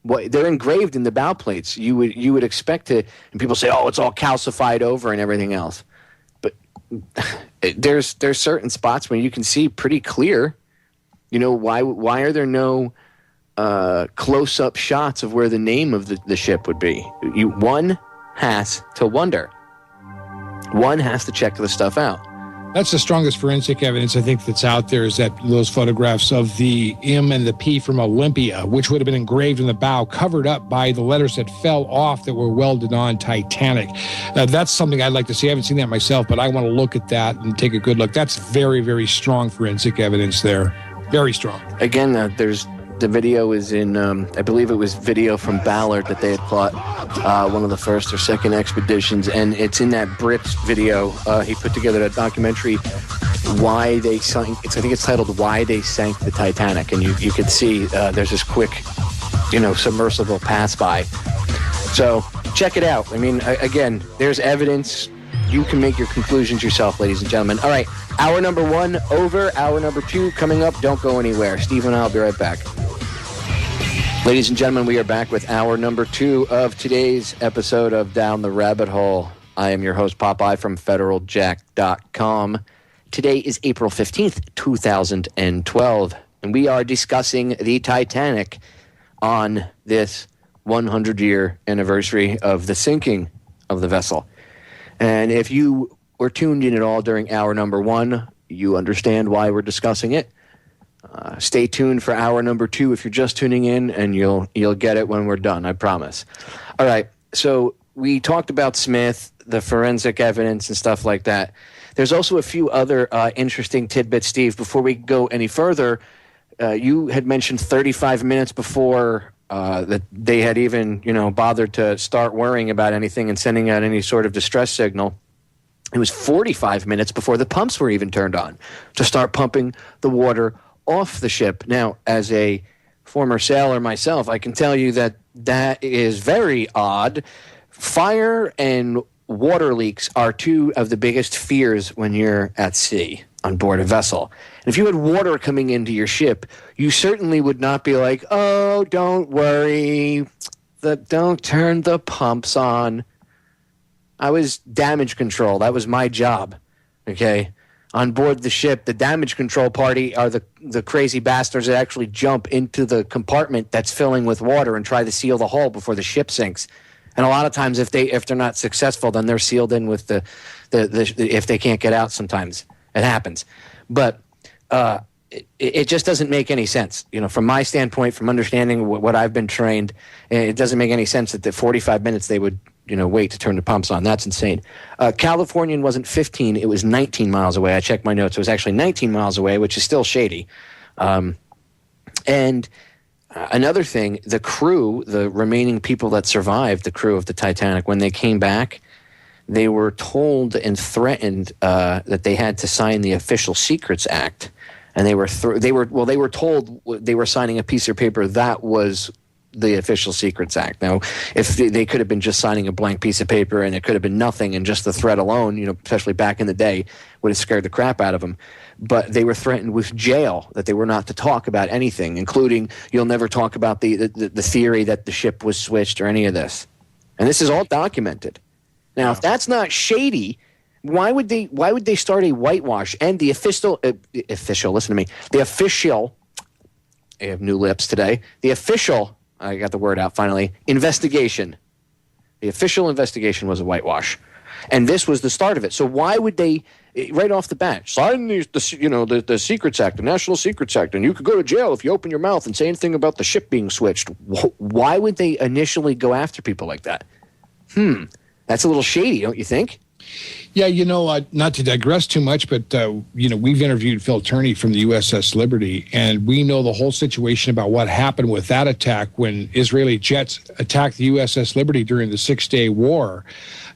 G: Well, they're engraved in the bow plates. You would expect to, and people say, oh, it's all calcified over and everything else. But there's certain spots where you can see pretty clear. Why are there no close-up shots of where the name of the ship would be? One has to wonder. One has to check the stuff out.
H: That's the strongest forensic evidence I think that's out there, is that those photographs of the M and the P from Olympia, which would have been engraved in the bow, covered up by the letters that fell off that were welded on Titanic. That's something I'd like to see. I haven't seen that myself, but I want to look at that and take a good look. That's very, very strong forensic evidence there. Very strong. Again,
G: The video is in, I believe it was video from Ballard that they had caught one of the first or second expeditions, and it's in that Brits video. He put together a documentary, Why They Sank. I think it's titled Why They Sank the Titanic, and you could see there's this quick, submersible pass by. So check it out. I mean, again, there's evidence. You can make your conclusions yourself, ladies and gentlemen. All right, hour number 1 over. Hour number 2 coming up. Don't go anywhere. Steve and I will be right back. Ladies and gentlemen, we are back with hour number 2 of today's episode of Down the Rabbit Hole. I am your host, Popeye, from FederalJack.com. Today is April 15th, 2012, and we are discussing the Titanic on this 100-year anniversary of the sinking of the vessel. And if you were tuned in at all during hour number 1, you understand why we're discussing it. Stay tuned for hour number 2 if you're just tuning in, and you'll get it when we're done, I promise. All right, so we talked about Smith, the forensic evidence and stuff like that. There's also a few other interesting tidbits, Steve. Before we go any further, you had mentioned 35 minutes before that they had even, bothered to start worrying about anything and sending out any sort of distress signal. It was 45 minutes before the pumps were even turned on to start pumping the water off the ship. Now, as a former sailor myself, I can tell you that is very odd. Fire and water leaks are 2 of the biggest fears when you're at sea on board a vessel. And if you had water coming into your ship, you certainly would not be like, oh, don't worry, don't turn the pumps on. I was damage control. That was my job, okay? On board the ship, the damage control party are the crazy bastards that actually jump into the compartment that's filling with water and try to seal the hull before the ship sinks. And a lot of times, if they're not successful, then they're sealed in with the if they can't get out. Sometimes it happens, but it just doesn't make any sense. From my standpoint, from understanding what I've been trained, it doesn't make any sense that the 45 minutes they would wait to turn the pumps on. That's insane. Californian wasn't 15, it was 19 miles away. I checked my notes. It was actually 19 miles away, which is still shady. And another thing, the crew, the remaining people that survived, the crew of the Titanic, when they came back, they were told and threatened that they had to sign the Official Secrets Act. And they were told they were signing a piece of paper that was the Official Secrets Act. Now, if they could have been just signing a blank piece of paper and it could have been nothing, and just the threat alone, especially back in the day, would have scared the crap out of them. But they were threatened with jail, that they were not to talk about anything, including you'll never talk about the theory that the ship was switched or any of this. And this is all documented. Now, if that's not shady, why would they start a whitewash? And the official, listen to me, the official, I have new lips today, the official, I got the word out finally, investigation. The official investigation was a whitewash. And this was the start of it. So why would they, right off the bat, sign the Secrets Act, the National Secrets Act, and you could go to jail if you open your mouth and say anything about the ship being switched? Why would they initially go after people like that? That's a little shady, don't you think?
H: Yeah, not to digress too much, but, we've interviewed Phil Turney from the USS Liberty, and we know the whole situation about what happened with that attack when Israeli jets attacked the USS Liberty during the Six-Day War.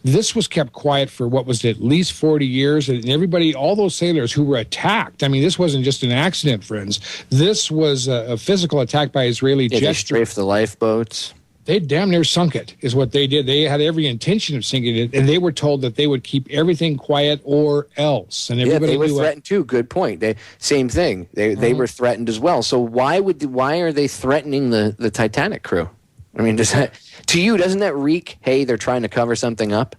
H: This was kept quiet for, what was it, at least 40 years, and everybody, all those sailors who were attacked, I mean, this wasn't just an accident, friends. This was a physical attack by Israeli jets.
G: They strafed the lifeboats.
H: They damn near sunk it, is what they did. They had every intention of sinking it, and they were told that they would keep everything quiet or else. And everybody
G: they were threatened too. Good point. Same thing. They were threatened as well. So why are they threatening the Titanic crew? I mean, doesn't that reek? Hey, they're trying to cover something up.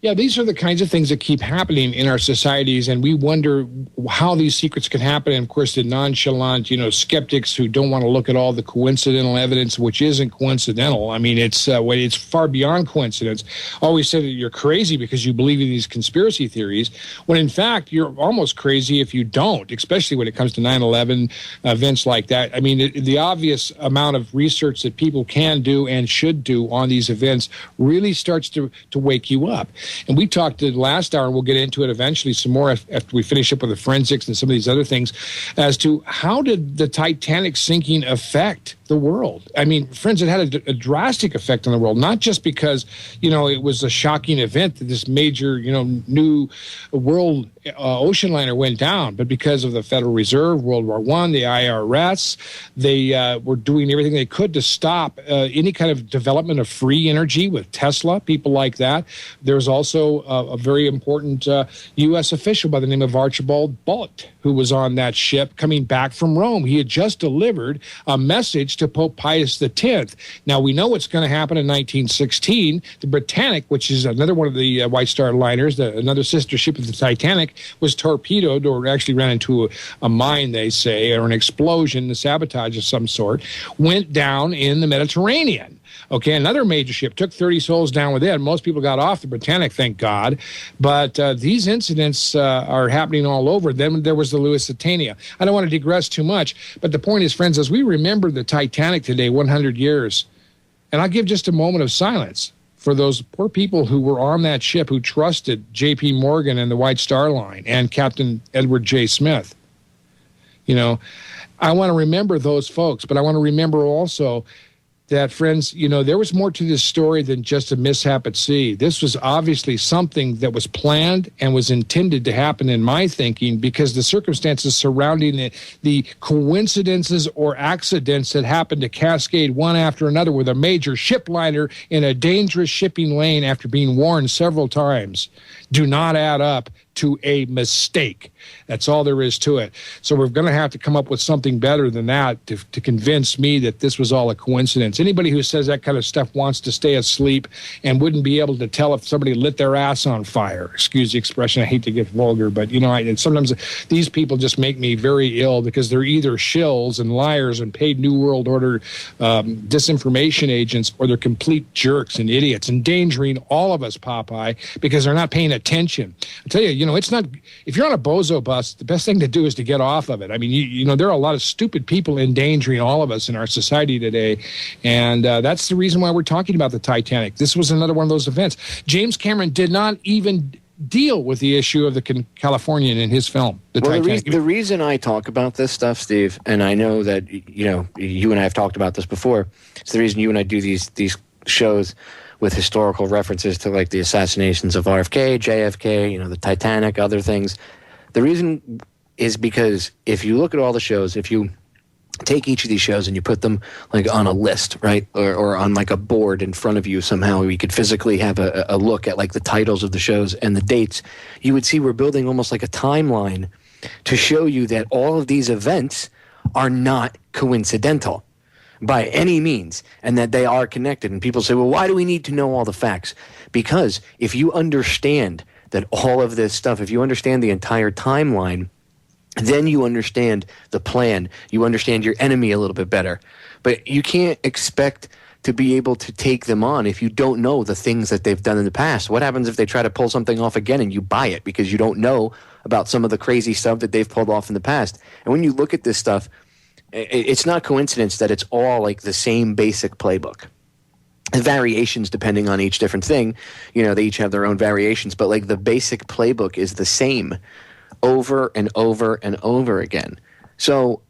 H: Yeah, these are the kinds of things that keep happening in our societies, and we wonder how these secrets can happen. And, of course, the nonchalant, skeptics who don't want to look at all the coincidental evidence, which isn't coincidental. I mean, it's far beyond coincidence. Always say that you're crazy because you believe in these conspiracy theories, when, in fact, you're almost crazy if you don't, especially when it comes to 9/11 events like that. I mean, the obvious amount of research that people can do and should do on these events really starts to wake you up. And we talked the last hour, and we'll get into it eventually some more after we finish up with the forensics and some of these other things, as to how did the Titanic sinking affect the world? I mean, friends, it had a drastic effect on the world, not just because, it was a shocking event that this major, new world ocean liner went down, but because of the Federal Reserve, World War I, the IRS, they were doing everything they could to stop any kind of development of free energy with Tesla, people like that. There's also a very important U.S. official by the name of Archibald Bullitt, who was on that ship coming back from Rome. He had just delivered a message to Pope Pius X. Now, we know what's going to happen in 1916. The Britannic, which is another one of the White Star liners, another sister ship of the Titanic, was torpedoed or actually ran into a mine, they say, or an explosion, a sabotage of some sort, went down in the Mediterranean. Okay, another major ship took 30 souls down with it. Most people got off the Britannic, thank God. But these incidents are happening all over. Then there was the Lusitania. I don't want to digress too much, but the point is, friends, as we remember the Titanic today, 100 years, and I'll give just a moment of silence for those poor people who were on that ship who trusted J.P. Morgan and the White Star Line and Captain Edward J. Smith. I want to remember those folks, but I want to remember also that, friends, there was more to this story than just a mishap at sea. This was obviously something that was planned and was intended to happen, in my thinking, because the circumstances surrounding the coincidences or accidents that happened to cascade one after another with a major ship liner in a dangerous shipping lane after being warned several times do not add up to a mistake. That's all there is to it. So we're going to have to come up with something better than that to convince me that this was all a coincidence. Anybody who says that kind of stuff wants to stay asleep and wouldn't be able to tell if somebody lit their ass on fire. Excuse the expression. I hate to get vulgar, but, and sometimes these people just make me very ill because they're either shills and liars and paid New World Order disinformation agents, or they're complete jerks and idiots, endangering all of us, Popeye, because they're not paying attention. I tell you, it's not, if you're on a bozo bus, the best thing to do is to get off of it. I mean, there are a lot of stupid people endangering all of us in our society today, and that's the reason why we're talking about the Titanic. This was another one of those events. James Cameron did not even deal with the issue of the Californian in his film, the Titanic.
G: The reason I talk about this stuff, Steve, and I know that, you and I have talked about this before, it's the reason you and I do these shows with historical references to, like, the assassinations of RFK, JFK, the Titanic, other things. The reason is because if you look at all the shows, if you take each of these shows and you put them, like, on a list, right, or on, like, a board in front of you somehow, we could physically have a look at, like, the titles of the shows and the dates, you would see we're building almost like a timeline to show you that all of these events are not coincidental by any means, and that they are connected. And people say, well, why do we need to know all the facts? Because if you understand that all of this stuff, if you understand the entire timeline, then you understand the plan. You understand your enemy a little bit better. But you can't expect to be able to take them on if you don't know the things that they've done in the past? What happens if they try to pull something off again and you buy it because you don't know about some of the crazy stuff that they've pulled off in the past? And when you look at this stuff, it's not coincidence that it's all like the same basic playbook. And variations depending on each different thing. You know, they each have their own variations, but like the basic playbook is the same over and over and over again. So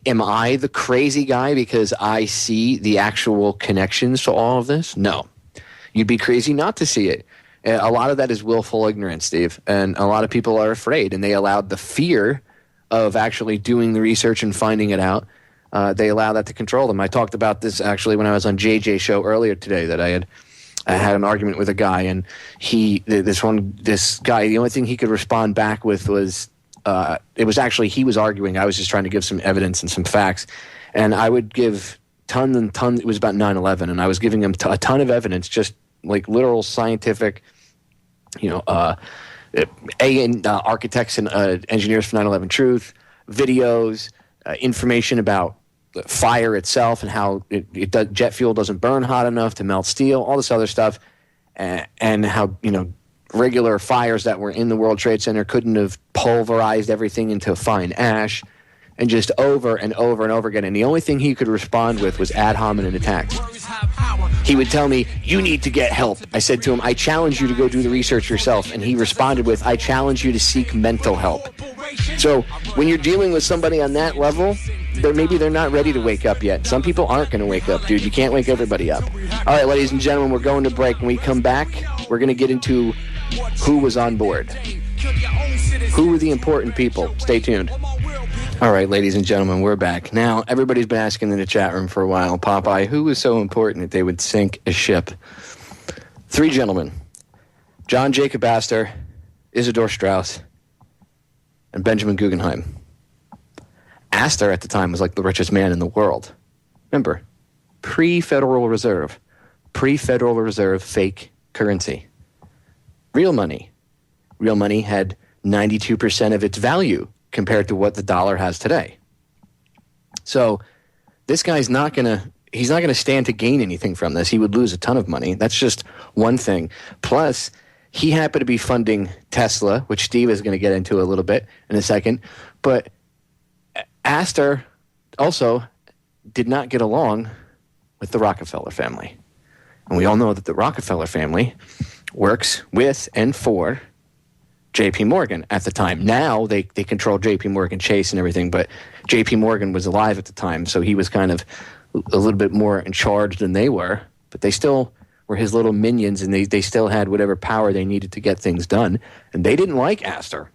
G: am I the crazy guy because I see the actual connections to all of this? No. You'd be crazy not to see it. A lot of that is willful ignorance, Steve, and a lot of people are afraid, and they allowed the fear of actually doing the research and finding it out. They allow that to control them. I talked about this actually when I was on JJ's show earlier today, that I had an argument with a guy, and this guy, the only thing he could respond back with was, it was actually, he was arguing. I was just trying to give some evidence and some facts. And I would give tons and tons. It was about 9/11, and I was giving him a ton of evidence, just like literal scientific, architects and engineers for 9/11 Truth, videos, information about the fire itself and how jet fuel doesn't burn hot enough to melt steel, all this other stuff, and how, regular fires that were in the World Trade Center couldn't have pulverized everything into fine ash, and just over and over and over again. And the only thing he could respond with was ad hominem attacks. He would tell me, you need to get help. I said to him, I challenge you to go do the research yourself. And he responded with, I challenge you to seek mental help. So when you're dealing with somebody on that level, maybe they're not ready to wake up yet. Some people aren't going to wake up, dude. You can't wake everybody up. All right, ladies and gentlemen, we're going to break. When we come back, we're going to get into who was on board. Who were the important people? Stay tuned. All right, ladies and gentlemen, we're back. Now, everybody's been asking in the chat room for a while, Popeye, who was so important that they would sink a ship? 3 gentlemen, John Jacob Astor, Isidor Straus, and Benjamin Guggenheim. Astor at the time was like the richest man in the world. Remember, pre-Federal Reserve fake currency. Real money had 92% of its value compared to what the dollar has today. So this guy's he's not gonna stand to gain anything from this. He would lose a ton of money. That's just one thing. Plus, he happened to be funding Tesla, which Steve is going to get into a little bit in a second. But Astor also did not get along with the Rockefeller family. And we all know that the Rockefeller family works with and for J.P. Morgan at the time. Now they control J.P. Morgan Chase and everything, but J.P. Morgan was alive at the time, so he was kind of a little bit more in charge than they were. But they still were his little minions, and they still had whatever power they needed to get things done. And they didn't like Astor.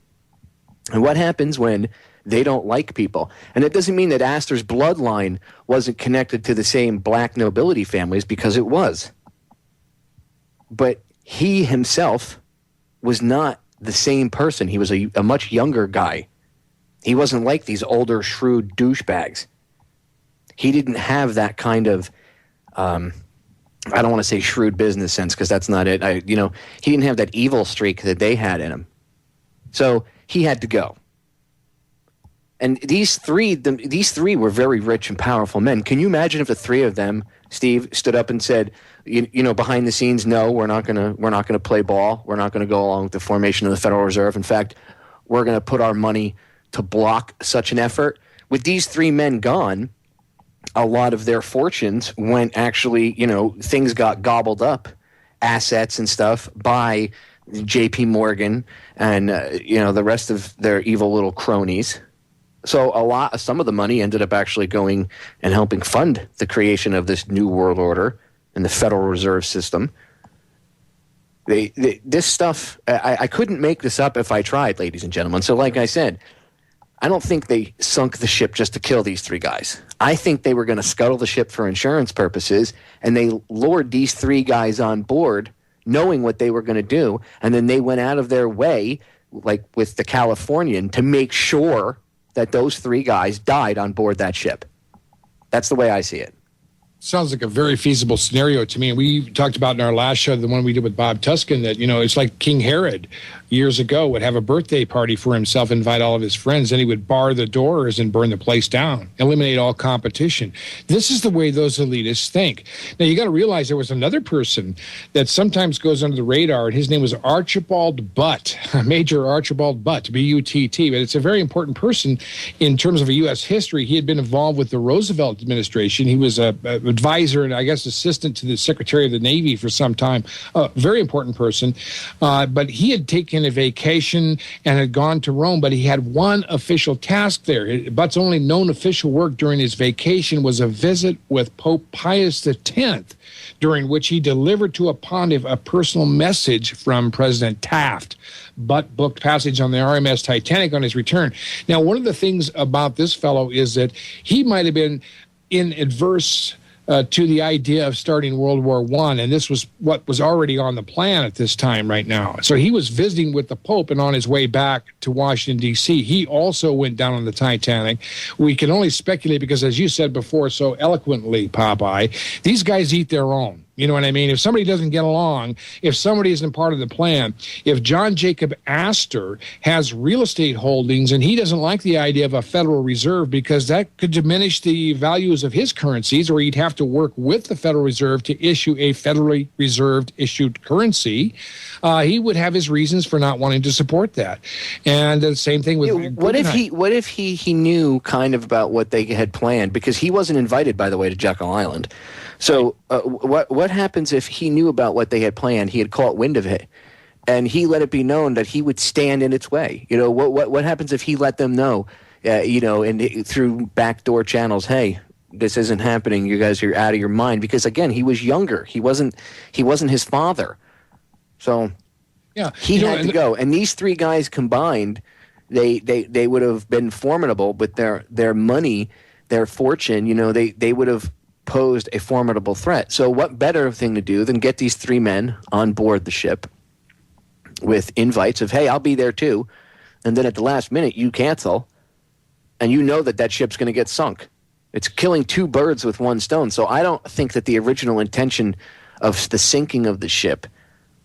G: And what happens when they don't like people? And it doesn't mean that Astor's bloodline wasn't connected to the same black nobility families, because it was. But he himself was not the same person. He was a much younger guy. He wasn't like these older, shrewd douchebags. He didn't have that kind of, I don't want to say shrewd business sense, because that's not it. He didn't have that evil streak that they had in him. So he had to go. And these three were very rich and powerful men. Can you imagine if the three of them, Steve, stood up and said, behind the scenes, no, we're not gonna play ball. We're not gonna go along with the formation of the Federal Reserve. In fact, we're gonna put our money to block such an effort. With these 3 men gone, a lot of their fortunes went actually, things got gobbled up, assets and stuff, by J.P. Morgan and the rest of their evil little cronies. So some of the money ended up actually going and helping fund the creation of this new world order and the Federal Reserve System. This stuff, I couldn't make this up if I tried, ladies and gentlemen. So like I said, I don't think they sunk the ship just to kill these 3 guys. I think they were going to scuttle the ship for insurance purposes, and they lured these 3 guys on board knowing what they were going to do, and then they went out of their way, like with the Californian, to make sure that those 3 guys died on board that ship. That's the way I see it.
H: Sounds like a very feasible scenario to me. And we talked about in our last show, the one we did with Bob Tuskin, that, it's like King Herod years ago would have a birthday party for himself, invite all of his friends, and he would bar the doors and burn the place down, eliminate all competition. This is the way those elitists think. Now, you got to realize there was another person that sometimes goes under the radar, and his name was Archibald Butt, Major Archibald Butt, B-U-T-T. But it's a very important person in terms of a U.S. history. He had been involved with the Roosevelt administration. He was a advisor and, I guess, assistant to the Secretary of the Navy for some time. Very important person. But he had taken a vacation and had gone to Rome, but he had one official task there. Butt's only known official work during his vacation was a visit with Pope Pius X, during which he delivered to a pontiff a personal message from President Taft. Butt booked passage on the RMS Titanic on his return. Now, one of the things about this fellow is that he might have been adverse to the idea of starting World War I, and this was what was already on the plan at this time right now. So he was visiting with the Pope, and on his way back to Washington, D.C., he also went down on the Titanic. We can only speculate because, as you said before so eloquently, Popeye, these guys eat their own. You know what I mean? If somebody doesn't get along, if somebody isn't part of the plan, if John Jacob Astor has real estate holdings and he doesn't like the idea of a Federal Reserve because that could diminish the values of his currencies, or he'd have to work with the Federal Reserve to issue a Federally Reserved issued currency, he would have his reasons for not wanting to support that. And the same thing with
G: what if he knew kind of about what they had planned, because he wasn't invited, by the way, to Jekyll Island. So what happens if he knew about what they had planned, he had caught wind of it, and he let it be known that he would stand in its way? What happens if he let them know, and through backdoor channels, hey, this isn't happening, you guys are out of your mind? Because, again, he was younger. He wasn't his father. So yeah, he had to go. And these three guys combined, they would have been formidable with their money, their fortune. They would have posed a formidable threat. So what better thing to do than get these three men on board the ship with invites of, hey, I'll be there too, and then at the last minute you cancel, and you know that ship's going to get sunk. It's killing two birds with one stone. So I don't think that the original intention of the sinking of the ship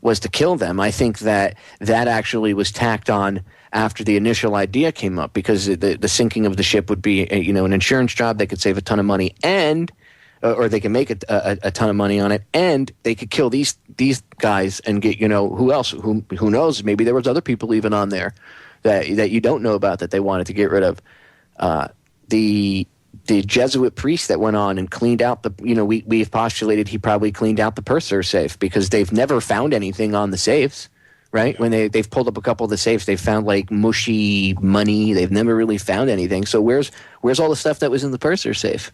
G: was to kill them. I think that actually was tacked on after the initial idea came up, because the sinking of the ship would be an insurance job. They could save a ton of money, and or they can make a ton of money on it, and they could kill these guys and get, who else? Who knows? Maybe there was other people even on there that you don't know about that they wanted to get rid of. The Jesuit priest that went on and cleaned out we've postulated he probably cleaned out the purser safe, because they've never found anything on the safes, right? When they've pulled up a couple of the safes, they've found like mushy money. They've never really found anything. So where's all the stuff that was in the purser safe?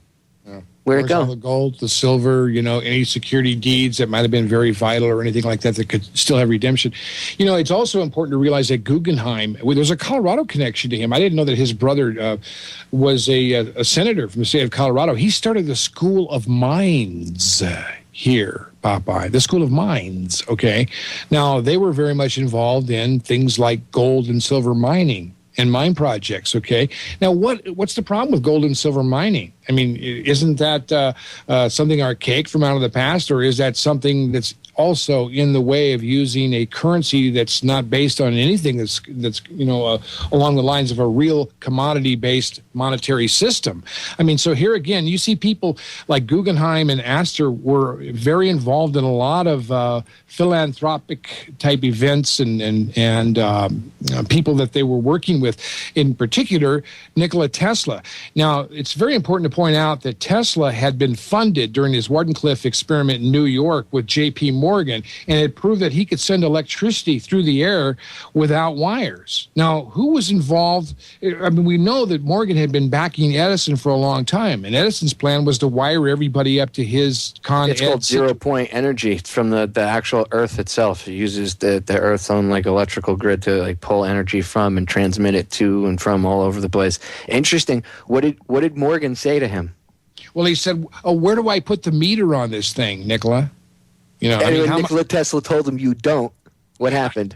H: Yeah.
G: Where'd it go?
H: All the gold, the silver, any security deeds that might have been very vital or anything like that could still have redemption. It's also important to realize that Guggenheim, there's a Colorado connection to him. I didn't know that his brother was a senator from the state of Colorado. He started the School of Mines here, Popeye, the School of Mines, okay? Now, they were very much involved in things like gold and silver mining and mine projects, okay? Now, what's the problem with gold and silver mining? I mean, isn't that something archaic from out of the past, or is that something that's also in the way of using a currency that's not based on anything that's along the lines of a real commodity-based monetary system? I mean, so here again, you see people like Guggenheim and Astor were very involved in a lot of philanthropic type events and people that they were working with, in particular Nikola Tesla. Now, it's very important to point out that Tesla had been funded during his Wardenclyffe experiment in New York with J.P. Morgan, and it proved that he could send electricity through the air without wires. Now, who was involved? I mean, we know that Morgan had been backing Edison for a long time, and Edison's plan was to wire everybody up to his
G: It's called zero-point energy. It's from the actual Earth itself. It uses the Earth's own electrical grid to pull energy from and transmit it to and from all over the place. Interesting. What did Morgan say to him?
H: Well, he said, "Oh, where do I put the meter on this thing, Nikola?"
G: And when Nikola Tesla told him, "You don't," what happened?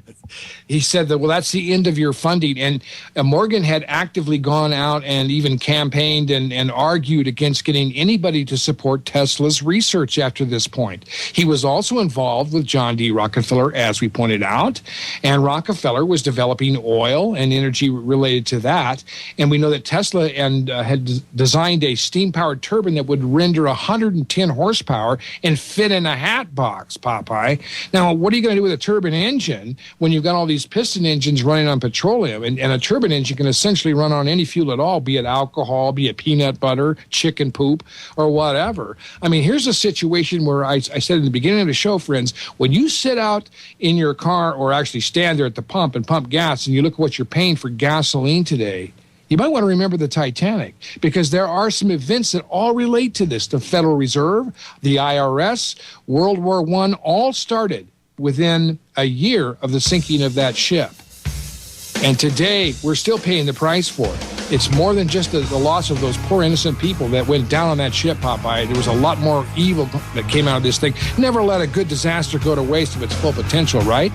H: He said that, well, that's the end of your funding. And Morgan had actively gone out and even campaigned and argued against getting anybody to support Tesla's research after this point. He was also involved with John D. Rockefeller, as we pointed out, and Rockefeller was developing oil and energy related to that. And we know that Tesla had designed a steam-powered turbine that would render 110 horsepower and fit in a hat box, Popeye. Now, what are you going to do with a turbine engine when you've got all these piston engines running on petroleum? And a turbine engine can essentially run on any fuel at all, be it alcohol, be it peanut butter, chicken poop, or whatever. I mean, here's a situation where I said in the beginning of the show, friends, when you sit out in your car or actually stand there at the pump and pump gas and you look at what you're paying for gasoline today, you might want to remember the Titanic, because there are some events that all relate to this. The Federal Reserve, the IRS, World War I, all started within a year of the sinking of that ship. And today, we're still paying the price for it. It's more than just the loss of those poor innocent people that went down on that ship, Popeye. There was a lot more evil that came out of this thing. Never let a good disaster go to waste of its full potential, right?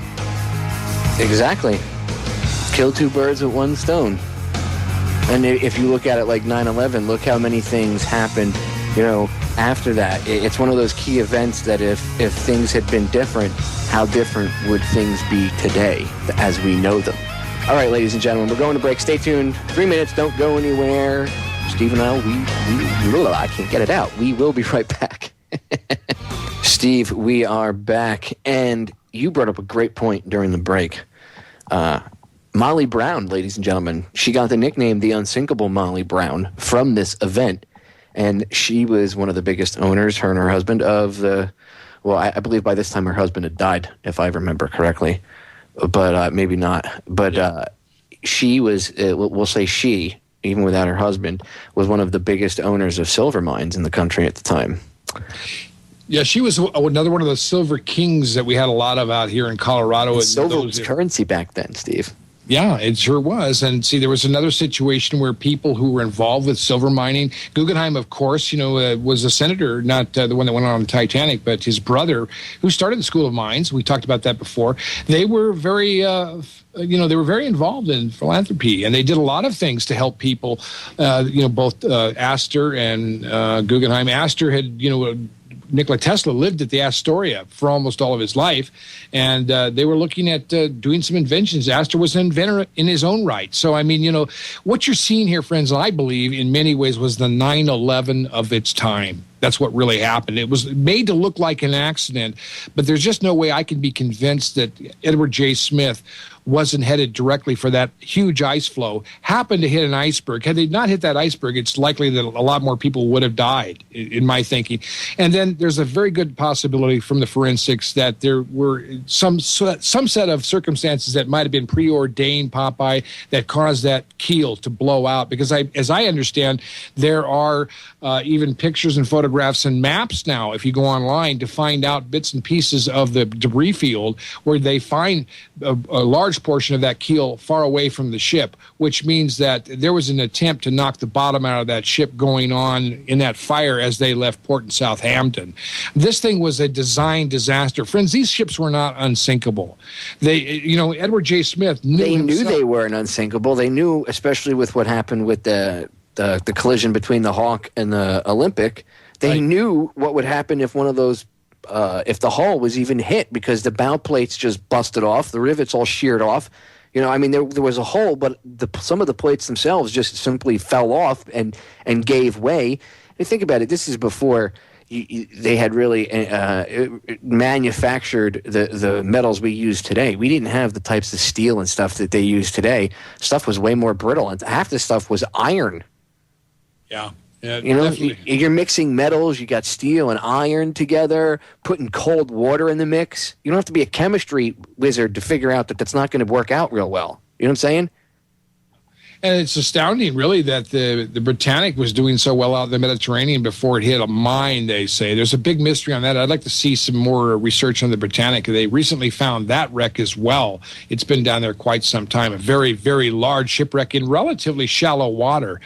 G: Exactly. Kill two birds with one stone. And if you look at it like 9/11, look how many things happened, after that. It's one of those key events that if things had been different, how different would things be today as we know them? All right, ladies and gentlemen, we're going to break. Stay tuned. 3 minutes. Don't go anywhere. Steve and I can't get it out. We will be right back. Steve, we are back. And you brought up a great point during the break. Molly Brown, ladies and gentlemen, she got the nickname the Unsinkable Molly Brown from this event. And she was one of the biggest owners, her and her husband, of I believe by this time her husband had died, if I remember correctly. But maybe not. But she was, we'll say she, even without her husband, was one of the biggest owners of silver mines in the country at the time.
H: Yeah, she was another one of the silver kings that we had a lot of out here in Colorado.
G: And silver was currency back then, Steve.
H: Yeah, it sure was. And see, there was another situation where people who were involved with silver mining, Guggenheim, of course, was a senator, not the one that went on the Titanic, but his brother, who started the School of Mines. We talked about that before. They were very, they were very involved in philanthropy, and they did a lot of things to help people. Both Astor and Guggenheim. Astor had, Nikola Tesla lived at the Astoria for almost all of his life, and they were looking at doing some inventions. Astor was an inventor in his own right. So, I mean, what you're seeing here, friends, I believe in many ways was the 9/11 of its time. That's what really happened. It was made to look like an accident, but there's just no way I can be convinced that Edward J. Smith wasn't headed directly for that huge ice flow, happened to hit an iceberg. Had they not hit that iceberg, it's likely that a lot more people would have died, in my thinking. And then there's a very good possibility from the forensics that there were some set of circumstances that might have been preordained, Popeye, that caused that keel to blow out. Because as I understand, there are even pictures and photographs and maps now, if you go online, to find out bits and pieces of the debris field where they find a large portion of that keel far away from the ship, which means that there was an attempt to knock the bottom out of that ship going on in that fire as they left port in Southampton. This thing was a design disaster. Friends, these ships were not unsinkable. Edward J. Smith knew
G: They knew they weren't unsinkable. They knew, especially with what happened with the collision between the Hawk and the Olympic, they knew what would happen if one of those if the hull was even hit, because the bow plates just busted off, the rivets all sheared off. There was a hole, but some of the plates themselves just simply fell off and gave way. And think about it, this is before they had really manufactured the metals we use today. We didn't have the types of steel and stuff that they use today. Stuff was way more brittle, and half the stuff was iron.
H: Yeah.
G: You're mixing metals, you got steel and iron together, putting cold water in the mix. You don't have to be a chemistry wizard to figure out that that's not going to work out real well. You know what I'm saying?
H: And it's astounding, really, that the Britannic was doing so well out in the Mediterranean before it hit a mine, they say. There's a big mystery on that. I'd like to see some more research on the Britannic. They recently found that wreck as well. It's been down there quite some time, a very, very large shipwreck in relatively shallow water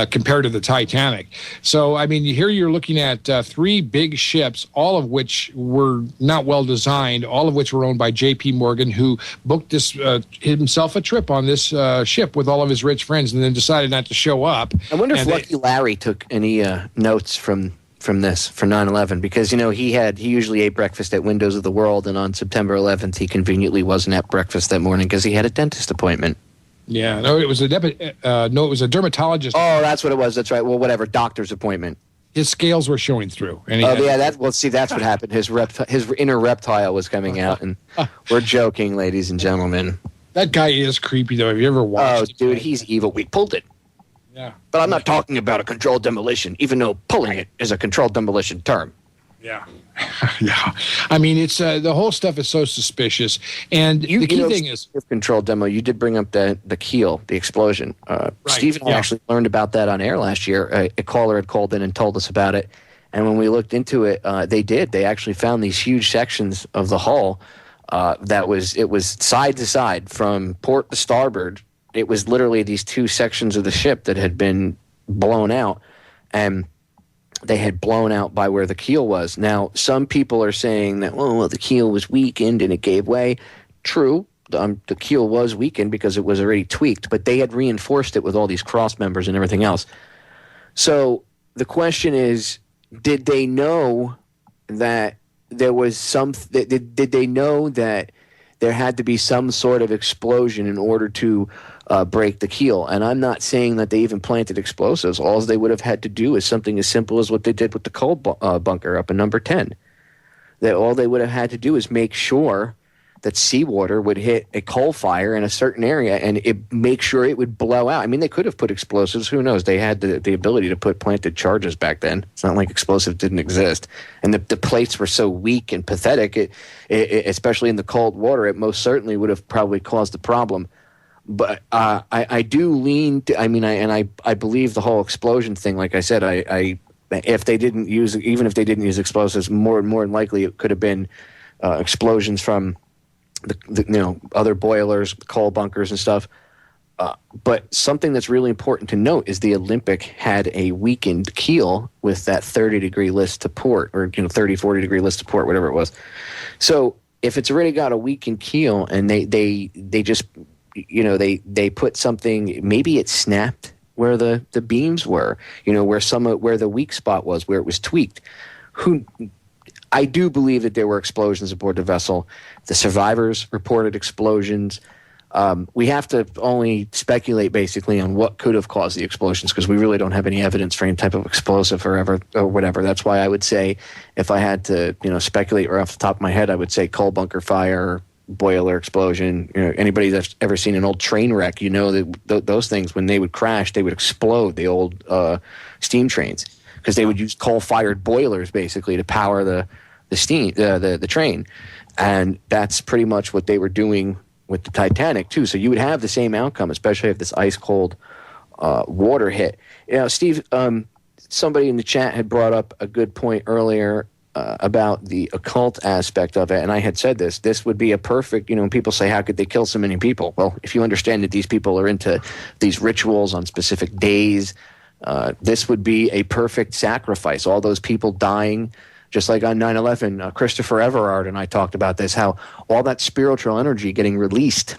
H: compared to the Titanic. So, I mean, here you're looking at 3 big ships, all of which were not well designed, all of which were owned by J.P. Morgan, who booked this himself a trip on this ship with all of his rich friends and then decided not to show up.
G: I wonder if Lucky Larry took any notes from this for 9/11, because he usually ate breakfast at Windows of the World, and on September 11th he conveniently wasn't at breakfast that morning because he had a dentist appointment.
H: Yeah, no, it was a dermatologist.
G: Oh, that's what it was. That's right. Well, whatever, doctor's appointment.
H: His scales were showing through. And
G: that's what happened. His inner reptile was coming out, and we're joking, ladies and gentlemen.
H: That guy is creepy, though. Have you ever watched it?
G: Oh, dude, he's evil. We pulled it.
H: Yeah.
G: But I'm not talking about a controlled demolition, even though pulling it is a controlled demolition term.
H: Yeah. Yeah. I mean, it's the whole stuff is so suspicious. And the key thing is...
G: Controlled demo, you did bring up the keel, the explosion.
H: Right,
G: Steve and I actually learned about that on air last year. A caller had called in and told us about it. And when we looked into it, they actually found these huge sections of the hull it was side to side from port to starboard. It was literally these 2 sections of the ship that had been blown out, and they had blown out by where the keel was. Now, some people are saying that, well, the keel was weakened and it gave way. True, the keel was weakened because it was already tweaked, but they had reinforced it with all these cross members and everything else. So the question is, did they know that there was did they know that there had to be some sort of explosion in order to break the keel? And I'm not saying that they even planted explosives. All they would have had to do is something as simple as what they did with the coal bunker up in number 10. That all they would have had to do is make sure that seawater would hit a coal fire in a certain area and make sure it would blow out. I mean, they could have put explosives. Who knows? They had the ability to put planted charges back then. It's not like explosives didn't exist. And the plates were so weak and pathetic, especially in the cold water, it most certainly would have probably caused a problem. But I do lean to, I believe the whole explosion thing. Like I said, if they didn't use explosives, more than likely it could have been explosions from the other boilers, coal bunkers and stuff. But something that's really important to note is the Olympic had a weakened keel with that 30-degree list to port, or 30, 40-degree list to port, whatever it was. So if it's already got a weakened keel and they just they put something, maybe it snapped where the beams were, where the weak spot was, where it was tweaked. I do believe that there were explosions aboard the vessel. The survivors reported explosions. We have to only speculate basically on what could have caused the explosions because we really don't have any evidence for any type of explosive or whatever. That's why I would say, if I had to speculate right off the top of my head, I would say coal bunker fire, boiler explosion. Anybody that's ever seen an old train wreck, that those things, when they would crash, they would explode, the old steam trains, because they would use coal-fired boilers basically to power the train. And that's pretty much what they were doing with the Titanic too. So you would have the same outcome, especially if this ice cold water hit. Steve, somebody in the chat had brought up a good point earlier about the occult aspect of it, and I had said this would be a perfect, when people say, how could they kill so many people? Well, if you understand that these people are into these rituals on specific days, this would be a perfect sacrifice. All those people dying, just like on 9/11, Christopher Everard and I talked about this, how all that spiritual energy getting released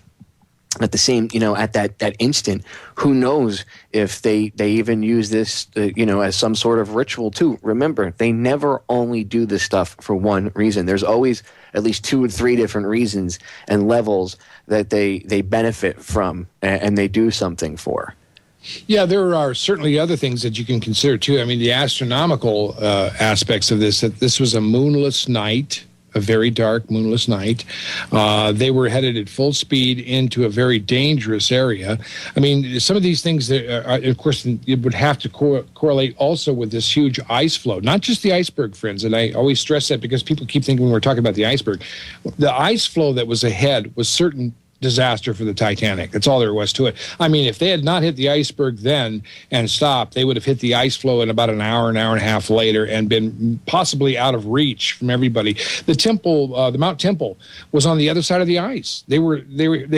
G: at the same, at that instant. Who knows if they even use this, as some sort of ritual too. Remember, they never only do this stuff for one reason. There's always at least 2 or 3 different reasons and levels that they benefit from and they do something for.
H: Yeah, there are certainly other things that you can consider too. I mean, the astronomical aspects of this, that this was a moonless night, a very dark moonless night. They were headed at full speed into a very dangerous area. I mean, some of these things, of course, it would have to correlate also with this huge ice flow, not just the iceberg, friends. And I always stress that because people keep thinking when we're talking about the iceberg, the ice flow that was ahead was disaster for the Titanic. That's all there was to it. I mean, if they had not hit the iceberg then and stopped, they would have hit the ice floe in about an hour and a half later and been possibly out of reach from everybody. The Temple, the Mount Temple, was on the other side of the ice. They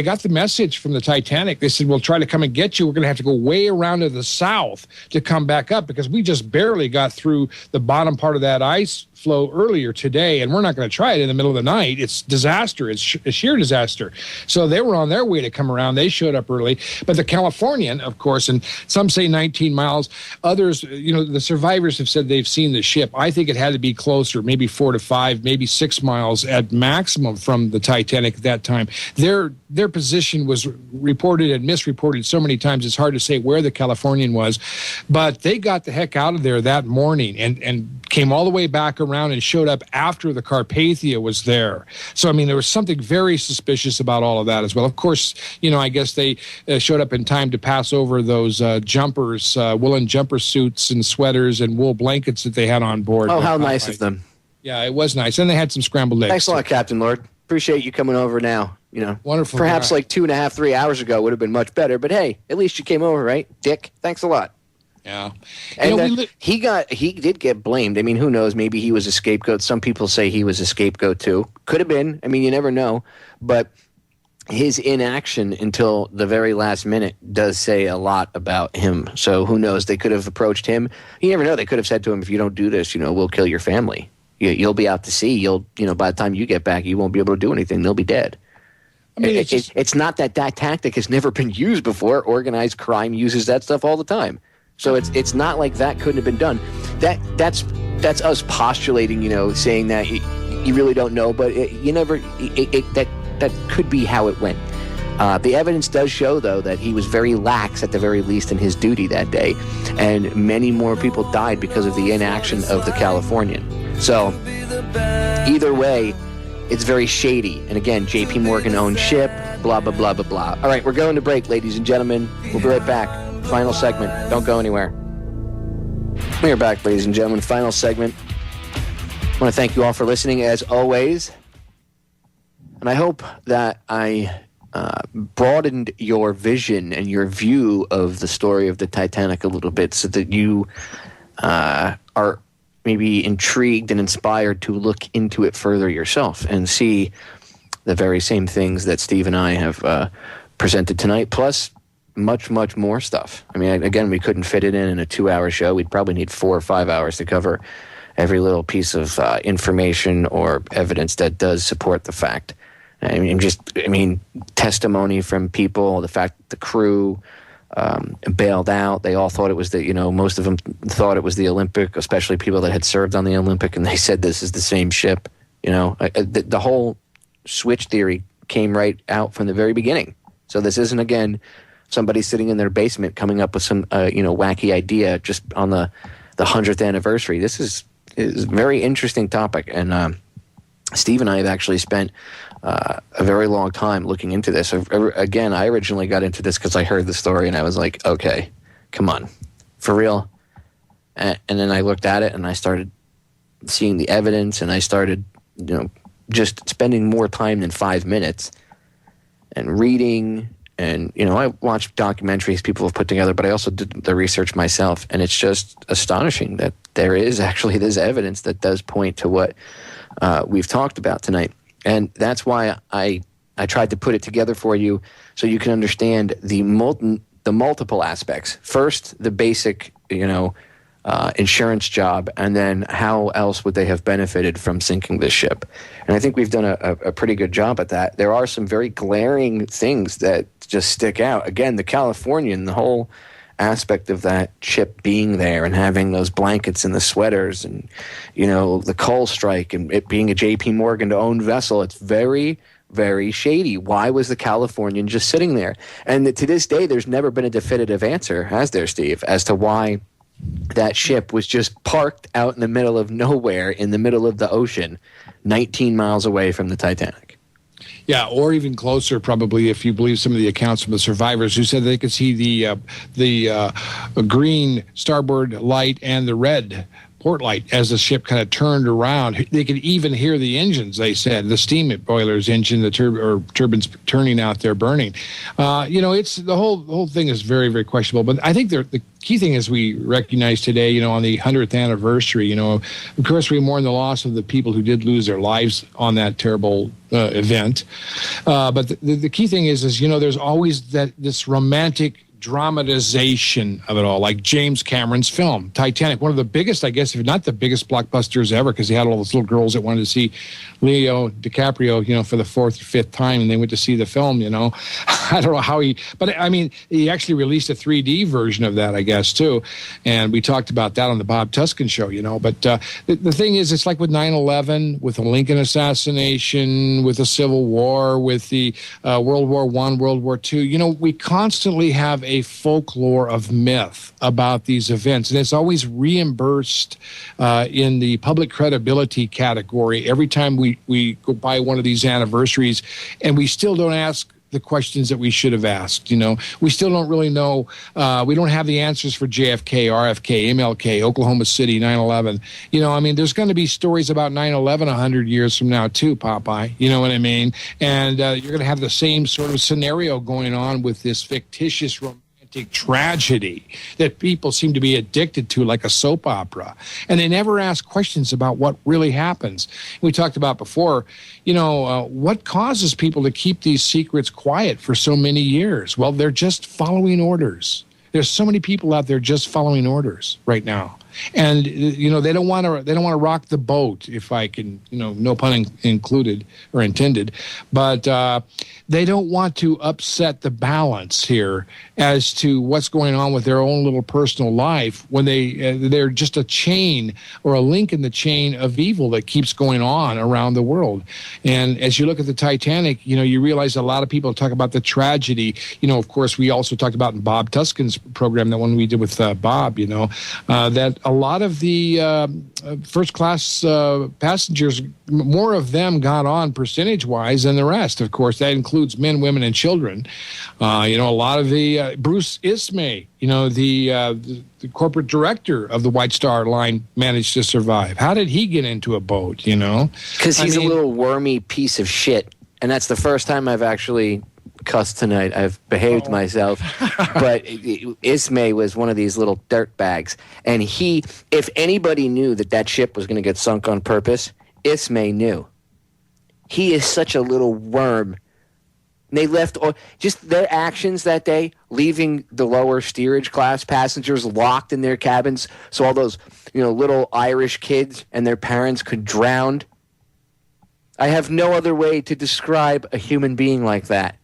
H: got the message from the Titanic. They said, "We'll try to come and get you. We're going to have to go way around to the south to come back up because we just barely got through the bottom part of that ice flow earlier today, and we're not going to try it in the middle of the night. It's disaster. It's a sheer disaster." So they were on their way to come around. They showed up early. But the Californian, of course, and some say 19 miles. Others, the survivors have said they've seen the ship. I think it had to be closer, maybe 4 to 5, maybe 6 miles at maximum from the Titanic at that time. Their position was reported and misreported so many times it's hard to say where the Californian was. But they got the heck out of there that morning and came all the way back around and showed up after the Carpathia was there. So, I mean, there was something very suspicious about all of that as well. Of course, I guess they showed up in time to pass over those jumpers, woolen jumper suits and sweaters and wool blankets that they had on board.
G: Oh, how nice of them.
H: Yeah, it was nice. And they had some scrambled eggs.
G: Thanks a lot, Captain Lord. Appreciate you coming over now.
H: Wonderful.
G: Perhaps like 2.5, 3 hours ago would have been much better. But hey, at least you came over, right, Dick? Thanks a lot.
H: Yeah.
G: And he did get blamed. I mean, who knows? Maybe he was a scapegoat. Some people say he was a scapegoat too. Could have been. I mean, you never know. But his inaction until the very last minute does say a lot about him. So who knows? They could have approached him. You never know. They could have said to him, if you don't do this, we'll kill your family. You'll be out to sea. By the time you get back, you won't be able to do anything. They'll be dead. I mean, it's not that tactic has never been used before. Organized crime uses that stuff all the time. So it's not like that couldn't have been done. That's us postulating, saying that you really don't know, but that could be how it went. The evidence does show, though, that he was very lax at the very least in his duty that day, and many more people died because of the inaction of the Californian. So either way, it's very shady. And again, J.P. Morgan owned ship, blah, blah, blah, blah, blah. All right, we're going to break, ladies and gentlemen. We'll be right back. Final segment. Don't go anywhere. We're back, ladies and gentlemen. Final segment. I want to thank you all for listening, as always. And I hope that I broadened your vision and your view of the story of the Titanic a little bit so that you are maybe intrigued and inspired to look into it further yourself and see the very same things that Steve and I have presented tonight, plus much, much more stuff. I mean, again, we couldn't fit it in a 2-hour show. We'd probably need 4 or 5 hours to cover every little piece of information or evidence that does support the fact. I mean, testimony from people, the fact that the crew bailed out. They all thought it was most of them thought it was the Olympic, especially people that had served on the Olympic, and they said this is the same ship. The whole switch theory came right out from the very beginning. So this isn't, again, somebody sitting in their basement coming up with some wacky idea just on the 100th anniversary. This is a very interesting topic, and Steve and I have actually spent a very long time looking into this. Again, I originally got into this because I heard the story and I was like, okay, come on, for real. And then I looked at it and I started seeing the evidence, and I started, just spending more time than 5 minutes and reading. And, I watched documentaries people have put together, but I also did the research myself. And it's just astonishing that there is actually this evidence that does point to what we've talked about tonight. And that's why I tried to put it together for you so you can understand the multiple aspects. First, the basic, insurance job, and then how else would they have benefited from sinking this ship. And I think we've done a pretty good job at that. There are some very glaring things that just stick out. Again, the Californian, the whole aspect of that ship being there and having those blankets and the sweaters and, the coal strike and it being a J.P. Morgan-owned vessel, it's very, very shady. Why was the Californian just sitting there? And to this day, there's never been a definitive answer, has there, Steve, as to why that ship was just parked out in the middle of nowhere in the middle of the ocean, 19 miles away from the Titanic.
H: Yeah, or even closer, probably, if you believe some of the accounts from the survivors who said they could see the green starboard light and the red port light as the ship kind of turned around. They could even hear the engines, they said, the steam boiler's engine, the turbines turning out there burning. It's the whole thing is very, very questionable. But I think the key thing is we recognize today, on the 100th anniversary, of course, we mourn the loss of the people who did lose their lives on that terrible event. But the key thing is there's always this romantic dramatization of it all, like James Cameron's film Titanic, one of the biggest, I guess, if not the biggest blockbusters ever, because he had all those little girls that wanted to see Leo DiCaprio, for the fourth or fifth time, and they went to see the film. I don't know how but I mean, he actually released a 3D version of that, I guess, too, and we talked about that on the Bob Tuskin show. But the thing is, it's like with 9/11, with the Lincoln assassination, with the Civil War, with the World War I, World War II. We constantly have a folklore of myth about these events, and it's always reimbursed in the public credibility category every time we go by one of these anniversaries, and we still don't ask the questions that we should have asked. We still don't really know. We don't have the answers for JFK, RFK, MLK, Oklahoma City, 9/11. There's going to be stories about 9/11 100 years from now too, Popeye. You know what I mean? And you're going to have the same sort of scenario going on with this fictitious romantic tragedy that people seem to be addicted to, like a soap opera, and they never ask questions about what really happens. We talked about before, what causes people to keep these secrets quiet for so many years? Well, they're just following orders. There's so many people out there just following orders right now, and they don't want to rock the boat, if I can, no pun included or intended, but they don't want to upset the balance here as to what's going on with their own little personal life when they're just a chain or a link in the chain of evil that keeps going on around the world. And as you look at the Titanic, you realize a lot of people talk about the tragedy. Of course, we also talked about in Bob Tuskin's program, that one we did with Bob, that a lot of the first-class passengers, more of them got on percentage-wise than the rest. Of course, that includes men, women, and children. A lot of the Bruce Ismay, the corporate director of the White Star Line, managed to survive. How did he get into a boat?
G: Because he's a little wormy piece of shit, and that's the first time I've actually cussed tonight. I've behaved myself. But Ismay was one of these little dirt bags. And if anybody knew that ship was going to get sunk on purpose, Ismay knew. He is such a little worm. They left just their actions that day, leaving the lower steerage class passengers locked in their cabins so all those little Irish kids and their parents could drown. I have no other way to describe a human being like that.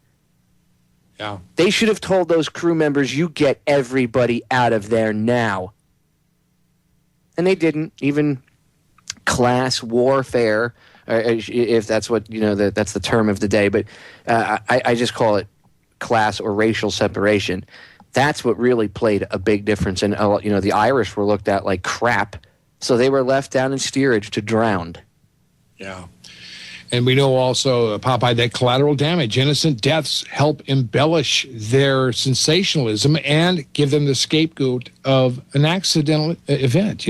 H: Yeah.
G: They should have told those crew members, you get everybody out of there now. And they didn't. Even class warfare, if that's what, that's the term of the day, but I just call it class or racial separation. That's what really played a big difference. And, the Irish were looked at like crap, so they were left down in steerage to drown.
H: Yeah. And we know also, Popeye, that collateral damage, innocent deaths help embellish their sensationalism and give them the scapegoat of an accidental event,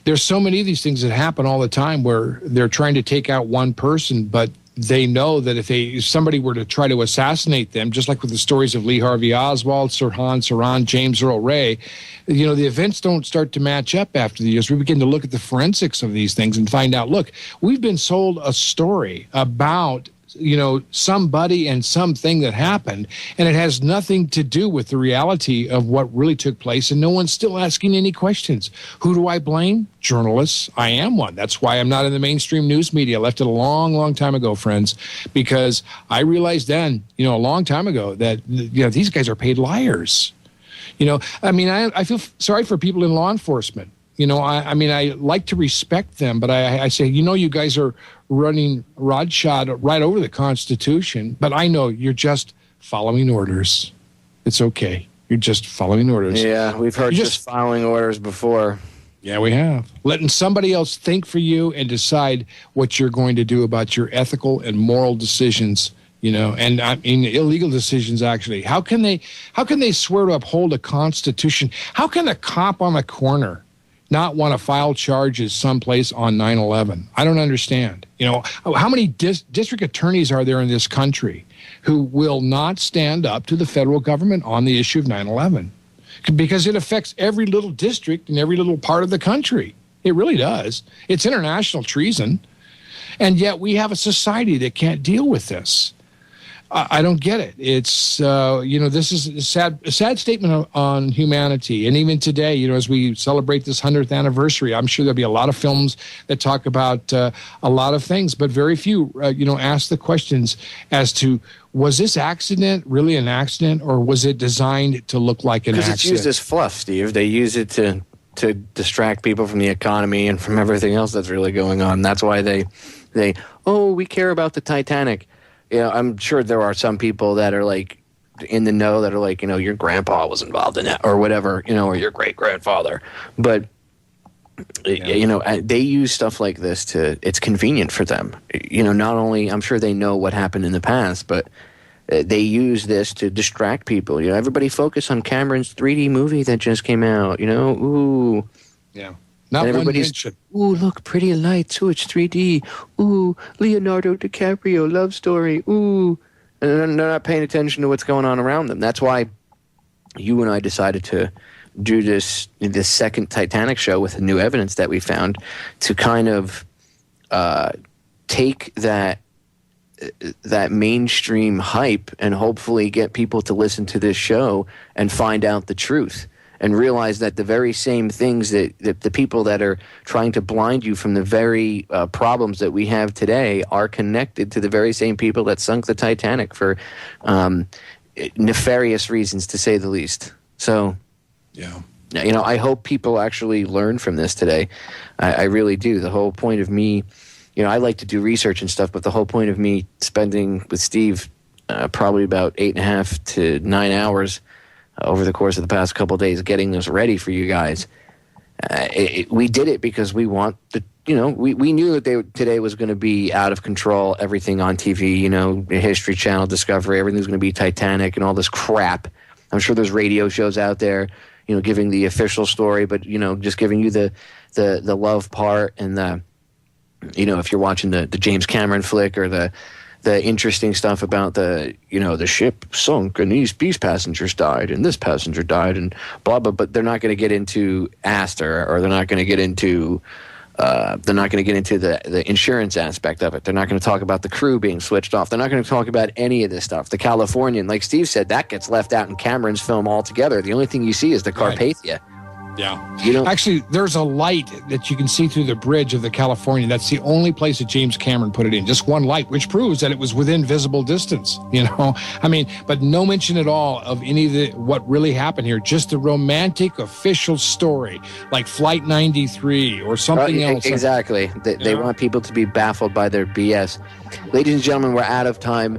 H: there's so many of these things that happen all the time where they're trying to take out one person, but they know that if somebody were to try to assassinate them, just like with the stories of Lee Harvey Oswald, Sirhan Sirhan, James Earl Ray, the events don't start to match up after the years. We begin to look at the forensics of these things and find out, look, we've been sold a story about somebody and something that happened, and it has nothing to do with the reality of what really took place, and no one's still asking any questions. Who do I blame? Journalists. I am one. That's why I'm not in the mainstream news media. I left it a long, long time ago, friends, because I realized then, a long time ago that, these guys are paid liars. I feel sorry for people in law enforcement. I like to respect them, but I say, you guys are running rodshod right over the Constitution, but I know you're just following orders. It's okay. You're just following orders.
G: Yeah, we've heard just following orders before.
H: Yeah, we have. Letting somebody else think for you and decide what you're going to do about your ethical and moral decisions. And illegal decisions, actually. How can they swear to uphold a Constitution? How can a cop on the corner, not want to file charges someplace on 9/11? I don't understand. You know, how many district attorneys are there in this country who will not stand up to the federal government on the issue of 9/11? Because it affects every little district in every little part of the country. It really does. It's international treason. And yet we have a society that can't deal with this. I don't get it. It's, this is a sad statement on humanity. And even today, as we celebrate this 100th anniversary, I'm sure there'll be a lot of films that talk about a lot of things, but very few, ask the questions as to, was this accident really an accident, or was it designed to look like an accident?
G: Because it's used as fluff, Steve. They use it to distract people from the economy and from everything else that's really going on. That's why we care about the Titanic. I'm sure there are some people that are like in the know that are like, your grandpa was involved in that or whatever, or your great grandfather. But, they use stuff like this it's convenient for them. Not only, I'm sure they know what happened in the past, but they use this to distract people. Everybody focus on Cameron's 3D movie that just came out, ooh.
H: Yeah. Not one mention.
G: Ooh, look, pretty lights. Ooh, it's 3D. Ooh, Leonardo DiCaprio love story. Ooh, and they're not paying attention to what's going on around them. That's why you and I decided to do this second Titanic show with the new evidence that we found to kind of take that mainstream hype and hopefully get people to listen to this show and find out the truth. And realize that the very same things that the people that are trying to blind you from the very problems that we have today are connected to the very same people that sunk the Titanic for nefarious reasons, to say the least. So,
H: yeah,
G: I hope people actually learn from this today. I really do. The whole point of me, I like to do research and stuff, but the whole point of me spending with Steve probably about 8.5 to 9 hours over the course of the past couple of days getting this ready for you guys. We did it because we want we knew that today was going to be out of control, everything on TV, History Channel, Discovery, everything's going to be Titanic and all this crap. I'm sure there's radio shows out there, giving the official story, but, just giving you the love part and the, if you're watching the James Cameron flick or the interesting stuff about the ship sunk and these passengers died and this passenger died and blah, blah, but they're not going to get into Astor, or they're not going to get into the insurance aspect of it. They're not going to talk about the crew being switched off. They're not going to talk about any of this stuff. The Californian, like Steve said, that gets left out in Cameron's film altogether. The only thing you see is the Carpathia.
H: Right. Yeah. Actually, there's a light that you can see through the bridge of the Californian. That's the only place that James Cameron put it in. Just one light, which proves that it was within visible distance, but no mention at all of any of what really happened here. Just the romantic official story, like Flight 93 or something else.
G: Exactly. They want people to be baffled by their BS. Ladies and gentlemen, we're out of time.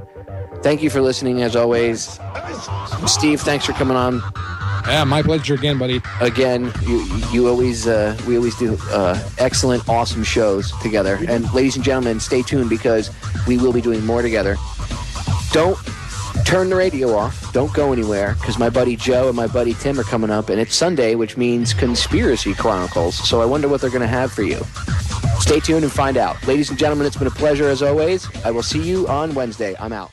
G: Thank you for listening, as always. Steve, thanks for coming on.
H: Yeah, my pleasure again, buddy.
G: Again, we always do excellent, awesome shows together. And ladies and gentlemen, stay tuned because we will be doing more together. Don't turn the radio off. Don't go anywhere because my buddy Joe and my buddy Tim are coming up, and it's Sunday, which means Conspiracy Chronicles. So I wonder what they're going to have for you. Stay tuned and find out. Ladies and gentlemen, it's been a pleasure as always. I will see you on Wednesday. I'm out.